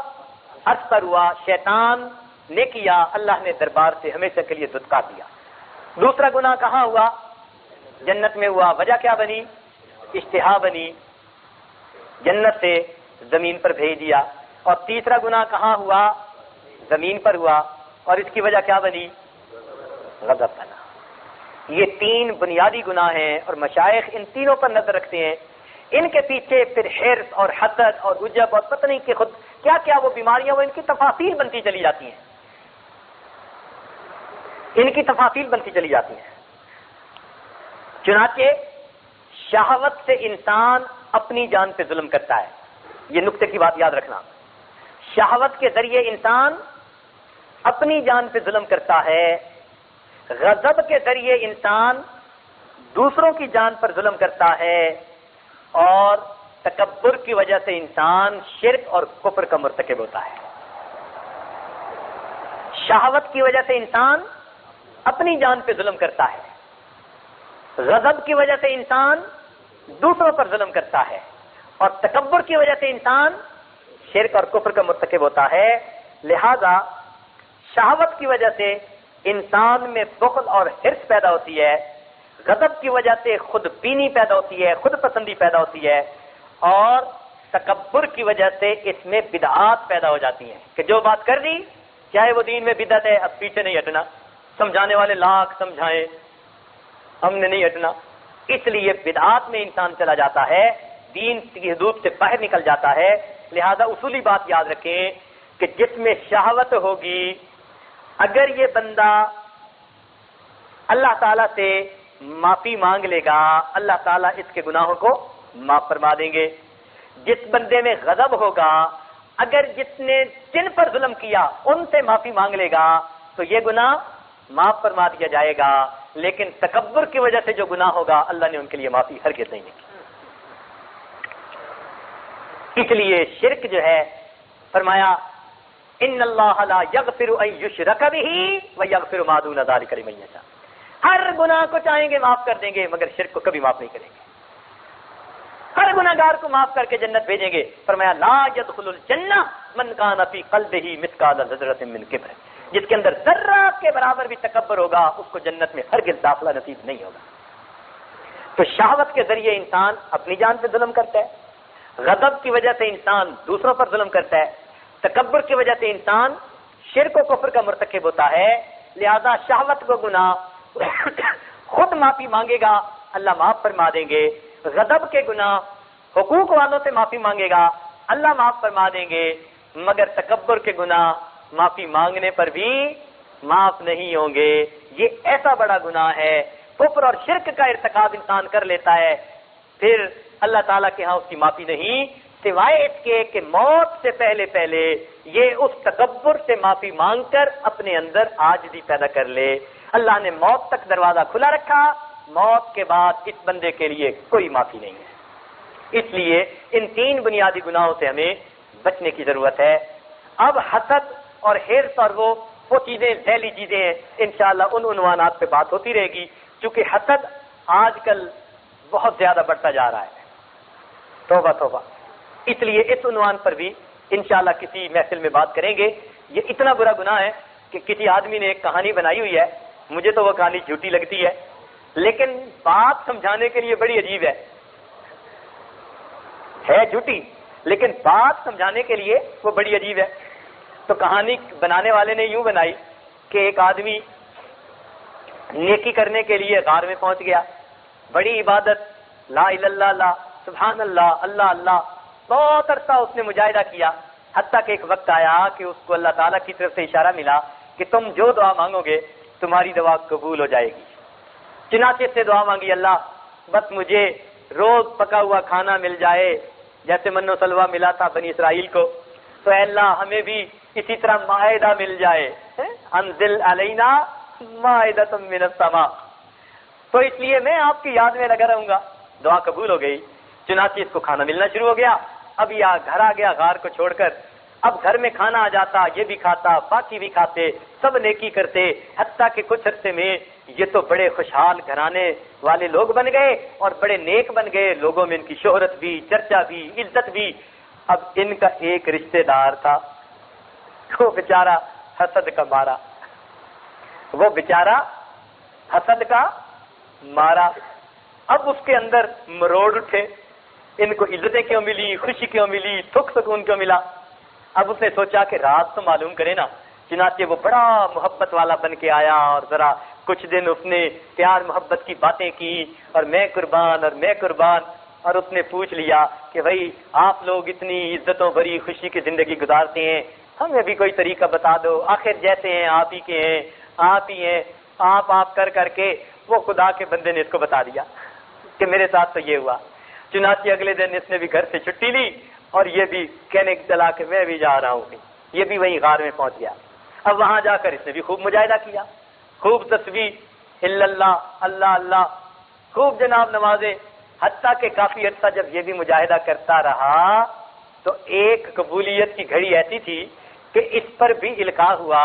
عرش پر ہوا. شیطان نے کیا، اللہ نے دربار سے ہمیشہ کے لیے دھتکار دیا. دوسرا گناہ کہاں ہوا؟ جنت میں ہوا. وجہ کیا بنی؟ اشتہا بنی، جنت سے زمین پر بھیج دیا. اور تیسرا گناہ کہاں ہوا؟ زمین پر ہوا. اور اس کی وجہ کیا بنی؟ غضب بنا. یہ 3 بنیادی گناہ ہیں اور مشائخ ان تینوں پر نظر رکھتے ہیں. ان کے پیچھے پھر حرص اور حسد اور عجب اور پتہ نہیں کہ خود کیا کیا وہ بیماریاں وہ ان کی تفاصیل بنتی چلی جاتی ہیں. ان کی تفاصیل بنتی چلی جاتی ہیں. چنانچہ شہوت سے انسان اپنی جان پہ ظلم کرتا ہے. یہ نقطے کی بات یاد رکھنا. شہوت کے ذریعے انسان اپنی جان پہ ظلم کرتا ہے. غضب کے ذریعے انسان دوسروں کی جان پر ظلم کرتا ہے. اور تکبر کی وجہ سے انسان شرک اور کفر کا مرتکب ہوتا ہے. شہوت کی وجہ سے انسان اپنی جان پہ ظلم کرتا ہے غضب کی وجہ سے انسان دوسروں پر ظلم کرتا ہے، اور تکبر کی وجہ سے انسان شرک اور کفر کا مرتکب ہوتا ہے۔ لہذا شہوت کی وجہ سے انسان میں بخل اور حرص پیدا ہوتی ہے، غضب کی وجہ سے خود بینی پیدا ہوتی ہے، خود پسندی پیدا ہوتی ہے، اور تکبر کی وجہ سے اس میں بدعات پیدا ہو جاتی ہیں کہ جو بات کر دی چاہے وہ دین میں بدعت ہے، اب پیچھے نہیں ہٹنا، سمجھانے والے لاکھ سمجھائیں ہم نے نہیں ہٹنا۔ اس لیے بدعات میں انسان چلا جاتا ہے، دین کی حدود سے باہر نکل جاتا ہے۔ لہذا اصولی بات یاد رکھیں کہ جس میں شہوت ہوگی، اگر یہ بندہ اللہ تعالیٰ سے معافی مانگ لے گا، اللہ تعالیٰ اس کے گناہوں کو معاف فرما دیں گے۔ جس بندے میں غضب ہوگا، اگر جس نے جن پر ظلم کیا ان سے معافی مانگ لے گا تو یہ گناہ معاف فرما دیا جائے گا، لیکن تکبر کی وجہ سے جو گناہ ہوگا اللہ نے ان کے لیے معافی ہرگز نہیں کی۔ اس لیے شرک جو ہے، فرمایا ان اللہ لا یغفر ان یشرک بہ ویغفر ما دون ذلک لمن یشاء، ہر گناہ کو چاہیں گے معاف کر دیں گے مگر شرک کو کبھی معاف نہیں کریں گے، ہر گناہگار کو معاف کر کے جنت بھیجیں گے۔ فرمایا لا يدخل الجنہ من کان فی قلبہ مثقال ذرۃ من کبر، جس کے اندر ذرہ کے برابر بھی تکبر ہوگا اس کو جنت میں ہرگز داخلہ نصیب نہیں ہوگا۔ تو شہوت کے ذریعے انسان اپنی جان پہ ظلم کرتا ہے، غضب کی وجہ سے انسان دوسروں پر ظلم کرتا ہے، تکبر کی وجہ سے انسان شرک و کفر کا مرتکب ہوتا ہے۔ لہذا شہوت کو گناہ خود معافی مانگے گا اللہ معاف فرما دیں گے، غضب کے گناہ حقوق والوں سے معافی مانگے گا اللہ معاف فرما دیں گے، مگر تکبر کے گناہ معافی مانگنے پر بھی معاف نہیں ہوں گے۔ یہ ایسا بڑا گناہ ہے، کفر اور شرک کا ارتکاب انسان کر لیتا ہے، پھر اللہ تعالیٰ کے ہاں اس کی معافی نہیں، سوائے اس کے کہ موت سے پہلے پہلے یہ اس تکبر سے معافی مانگ کر اپنے اندر عاجزی پیدا کر لے۔ اللہ نے موت تک دروازہ کھلا رکھا، موت کے بعد اس بندے کے لیے کوئی معافی نہیں ہے۔ اس لیے ان تین بنیادی گناہوں سے ہمیں بچنے کی ضرورت ہے۔ اب حسد اور حرص اور وہ چیزیں ذیلی چیزیں ہیں، انشاءاللہ ان عنوانات پہ بات ہوتی رہے گی، کیونکہ حسد آج کل بہت زیادہ بڑھتا جا رہا ہے، توبہ توبہ۔ اس لیے اس عنوان پر بھی انشاءاللہ کسی محفل میں بات کریں گے۔ یہ اتنا برا گناہ ہے کہ کسی آدمی نے ایک کہانی بنائی ہوئی ہے، مجھے تو وہ کہانی جھوٹی لگتی ہے، لیکن بات سمجھانے کے لیے بڑی عجیب ہے جھوٹی، لیکن بات سمجھانے کے لیے وہ بڑی عجیب ہے۔ تو کہانی بنانے والے نے یوں بنائی کہ ایک آدمی نیکی کرنے کے لیے غار میں پہنچ گیا، بڑی عبادت، لا الہ الا اللہ، سبحان اللہ، اللہ اللہ، بہت عرصہ اس نے مجاہدہ کیا، حتیٰ کہ ایک وقت آیا کہ اس کو اللہ تعالیٰ کی طرف سے اشارہ ملا کہ تم جو دعا مانگو گے تمہاری دعا قبول ہو جائے گی۔ چنانچہ سے دعا مانگی، اللہ بس مجھے روز پکا ہوا کھانا مل جائے جیسے من و سلوہ ملا تھا بنی اسرائیل کو، تو اے اللہ ہمیں بھی اسی طرح مائدہ مل جائے، انزل علینا مائدۃ من السماء، تو اس لیے میں آپ کی یاد میں لگا رہوں گا۔ دعا قبول ہو گئی، چنانچہ اس کو کھانا ملنا شروع ہو گیا۔ اب یہ گھر آ گیا غار کو چھوڑ کر، اب گھر میں کھانا آ جاتا، یہ بھی کھاتا، باقی بھی کھاتے، سب نیکی کرتے، حتیٰ کہ کچھ عرصے میں یہ تو بڑے خوشحال گھرانے والے لوگ بن گئے اور بڑے نیک بن گئے، لوگوں میں ان کی شہرت بھی، چرچا بھی، عزت بھی۔ اب ان کا ایک رشتہ دار تھا، وہ بیچارہ حسد کا مارا، وہ بیچارہ حسد کا مارا، اب اس کے اندر مروڑ اٹھے، ان کو عزتیں کیوں ملی، خوشی کیوں ملی، سکھ سکون کیوں ملا۔ اب اس نے سوچا کہ راز تو معلوم کرے نا، چنانچہ وہ بڑا محبت والا بن کے آیا اور ذرا کچھ دن اس نے پیار محبت کی باتیں کی اور میں قربان اور میں قربان، اور اس نے پوچھ لیا کہ بھائی آپ لوگ اتنی عزتوں بھری خوشی کی زندگی گزارتے ہیں، ہمیں بھی کوئی طریقہ بتا دو، آخر جیسے ہیں آپ ہی کے ہیں، آپ ہی ہیں، آپ کر کر کے وہ خدا کے بندے نے اس کو بتا دیا کہ میرے ساتھ تو یہ ہوا۔ چنانچہ اگلے دن اس نے بھی گھر سے چھٹی لی اور یہ بھی کہنے چلا کہ میں بھی جا رہا ہوں، یہ بھی وہیں غار میں پہنچ گیا۔ اب وہاں جا کر اس نے بھی خوب مجاہدہ کیا، خوب تسبیح، اللہ اللہ اللہ، خوب جناب نمازیں، حتیٰ کہ کافی عرصہ جب یہ بھی مجاہدہ کرتا رہا تو ایک قبولیت کی گھڑی ایسی تھی کہ اس پر بھی القاء ہوا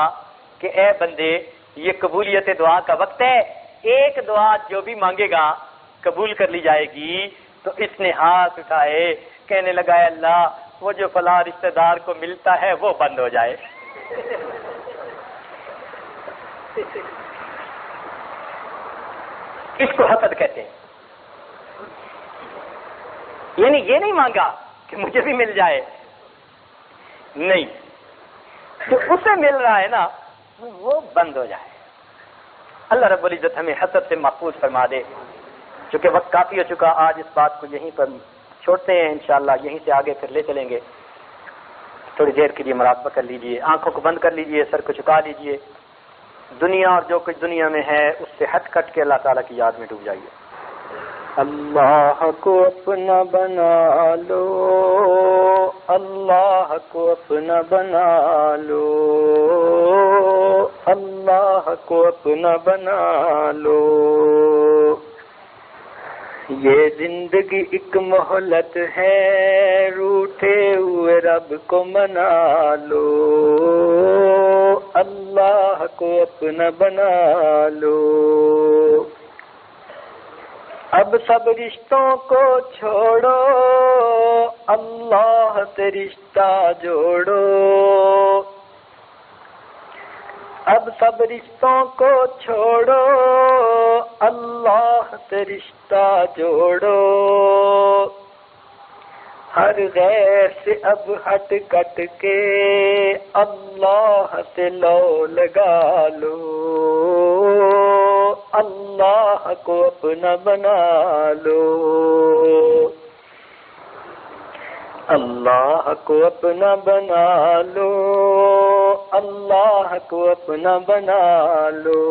کہ اے بندے یہ قبولیت دعا کا وقت ہے، ایک دعا جو بھی مانگے گا قبول کر لی جائے گی. تو اس نے ہاتھ اٹھائے, کہنے لگا اے اللہ وہ جو فلاں رشتہ دار کو ملتا ہے وہ بند ہو جائے. اس کو حسد کہتے ہیں. یعنی یہ نہیں مانگا کہ مجھے بھی مل جائے, نہیں, جو اسے مل رہا ہے نا وہ بند ہو جائے. اللہ رب العزت ہمیں حسد سے محفوظ فرما دے. چونکہ وقت کافی ہو چکا, آج اس بات کو یہیں پر چھوڑتے ہیں, انشاءاللہ یہیں سے آگے پھر لے چلیں گے. تھوڑی دیر کے لیے مراقبہ کر لیجئے, آنکھوں کو بند کر لیجئے, سر کو جھکا لیجئے. دنیا اور جو کچھ دنیا میں ہے اس سے ہٹ کٹ کے اللہ تعالیٰ کی یاد میں ڈوب جائیے. اللہ کو اپنا بنا لو, اللہ کو اپنا بنا لو, اللہ کو اپنا بنا لو. یہ زندگی ایک مہلت ہے, روٹھے ہوئے رب کو منا لو, اللہ کو اپنا بنا لو. اب سب رشتوں کو چھوڑو, اللہ سے رشتہ جوڑو. اب سب رشتوں کو چھوڑو, اللہ سے رشتہ جوڑو. ہر غیر سے اب ہٹ کٹ کے اللہ سے لو لگا لو, اللہ کو اپنا بنا لو. اللہ کو اپنا بنا لو, اللہ کو اپنا بنا لو,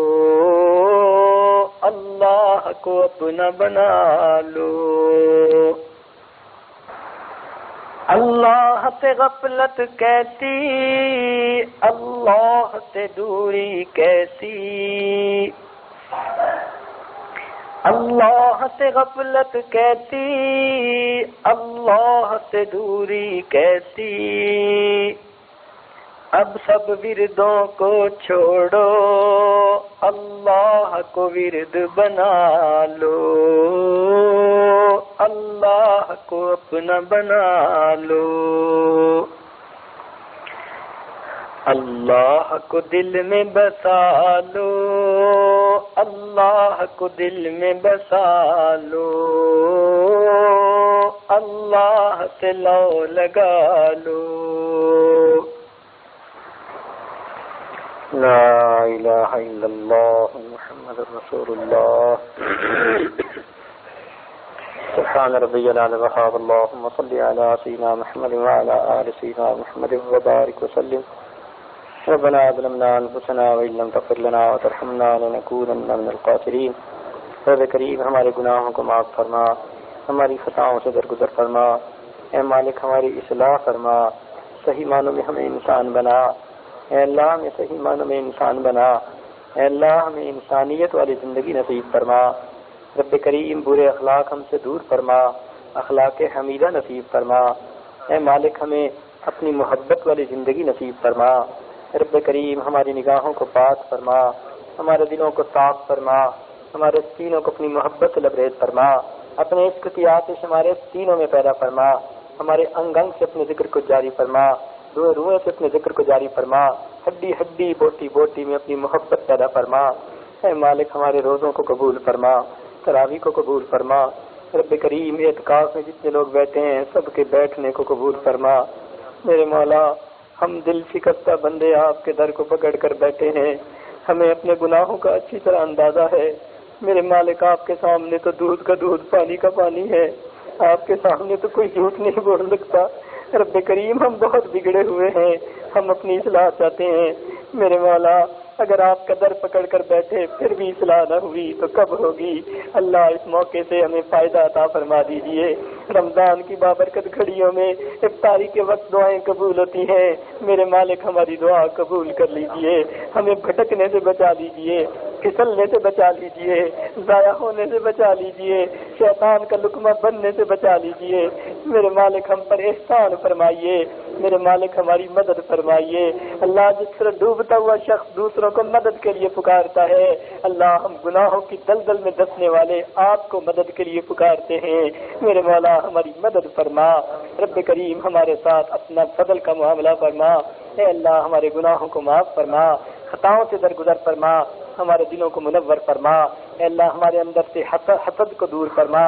اللہ کو اپنا بنا لو. اللہ سے غفلت کیسی, اللہ سے دوری کیسی. اللہ سے غفلت کیسی, اللہ سے دوری کیسی. اب سب وردوں کو چھوڑو, اللہ کو ورد بنا لو, اللہ کو اپنا بنا لو. اللہ کو دل میں بسا لو, اللہ کو دل میں بسا لو, اللہ سے لو لگا لو. لا الہ الا اللہ محمد رسول اللہ. سبحان ربی العلی الوہاب. اللہم صلی علی سیدنا محمد وعلی آل سیدنا محمد وبارک وسلم. ربنا ظلمنا انفسنا وان لم تغفر لنا وترحمنا لنكونن من الخاسرین. رب کریم ہمارے گناہوں کو معاف فرما, ہماری خطاؤں سے درگزر فرما. اے مالک ہماری اصلاح فرما, صحیح معنوں میں ہمیں انسان بنا. اے اللہ ہمیں صحیح معنوں میں انسان بنا. اے اللہ ہمیں انسانیت والی زندگی نصیب فرما. رب کریم برے اخلاق ہم سے دور فرما, اخلاق حمیدہ نصیب فرما. اے مالک ہمیں اپنی محبت والی زندگی نصیب فرما. رب کریم ہماری نگاہوں کو پاک فرما, ہمارے دلوں کو صاف فرما, ہمارے سینوں کو اپنی محبت سے لبریز فرما. اپنے عشق کی آتش ہمارے سینوں میں پیدا فرما, ہمارے انگ انگ سے اپنے ذکر کو جاری فرما, روئے روئے سے اپنے ذکر کو جاری فرما, ہڈی ہڈی بوٹی بوٹی میں اپنی محبت پیدا فرما. اے مالک ہمارے روزوں کو قبول فرما, تراویح کو قبول فرما. رب کریم اعتکاف میں جتنے لوگ بیٹھے ہیں سب کے بیٹھنے کو قبول فرما. میرے مولا ہم دل شکستہ بندے آپ کے در کو پکڑ کر بیٹھے ہیں, ہمیں اپنے گناہوں کا اچھی طرح اندازہ ہے. میرے مالک آپ کے سامنے تو دودھ کا دودھ پانی کا پانی ہے, آپ کے سامنے تو کوئی جھوٹ نہیں بول سکتا. رب کریم ہم بہت بگڑے ہوئے ہیں, ہم اپنی اصلاح چاہتے ہیں. میرے مولا اگر آپ کا در پکڑ کر بیٹھے پھر بھی اصلاح نہ ہوئی تو کب ہوگی؟ اللہ اس موقع سے ہمیں فائدہ عطا فرما دیجیے. رمضان کی بابرکت گھڑیوں میں افطاری کے وقت دعائیں قبول ہوتی ہیں. میرے مالک ہماری دعا قبول کر لیجیے, ہمیں بھٹکنے سے بچا لیجیے, پھسلنے سے بچا لیجیے, ضائع ہونے سے بچا لیجیے, شیطان کا لقمہ بننے سے بچا لیجیے. میرے مالک ہم پر احسان فرمائیے, میرے مالک ہماری مدد فرمائیے۔ اللہ جس طرح ڈوبتا ہوا شخص دوسروں کو مدد کے لیے پکارتا ہے، اللہ ہم گناہوں کی دلدل میں دسنے والے آپ کو مدد کے لیے پکارتے ہیں۔ میرے مولا ہماری مدد فرما، رب کریم ہمارے ساتھ اپنا فضل کا معاملہ فرما۔ اے اللہ ہمارے گناہوں کو معاف فرما، خطاؤں سے درگزر فرما، ہمارے دلوں کو منور فرما۔ اے اللہ ہمارے اندر سے حسد کو دور فرما،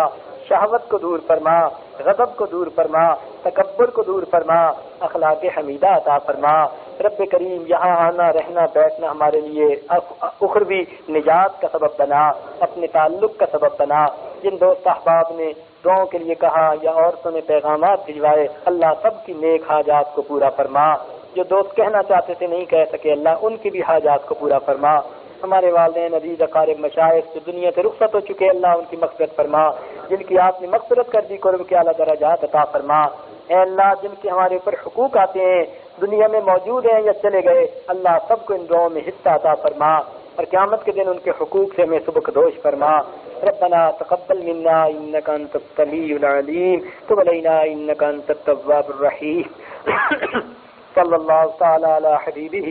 شہوت کو دور فرما، غضب کو دور فرما، تکبر کو دور فرما، اخلاق حمیدہ عطا فرما۔ رب کریم یہاں آنا رہنا بیٹھنا ہمارے لیے اخروی نجات کا سبب بنا، اپنے تعلق کا سبب بنا۔ جن دوست احباب نے دعاؤں کے لیے کہا یا عورتوں نے پیغامات بھجوائے، اللہ سب کی نیک حاجات کو پورا فرما۔ جو دوست کہنا چاہتے تھے نہیں کہہ سکے، اللہ ان کی بھی حاجات کو پورا فرما۔ ہمارے والدین عزیز اقارب مشائخ جو دنیا سے رخصت ہو چکے، اللہ ان کی مغفرت فرما۔ جن کی آپ نے مغفرت کر دی، قرب کے اعلیٰ درجات عطا فرما۔ اے اللہ جن کے ہمارے اوپر حقوق آتے ہیں، دنیا میں موجود ہیں یا چلے گئے، اللہ سب کو ان دعاؤں میں حصہ عطا فرما، اور قیامت کے دن ان کے حقوق سے ہمیں سبکدوش فرما۔ ربنا تقبل منا انك انت السميع العليم تب علينا انك انت التواب الرحيم صلى الله تعالى على حبيبه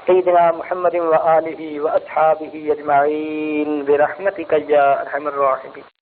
سيدنا محمد وآله وأصحابه أجمعين برحمتك يا أرحم الراحمين۔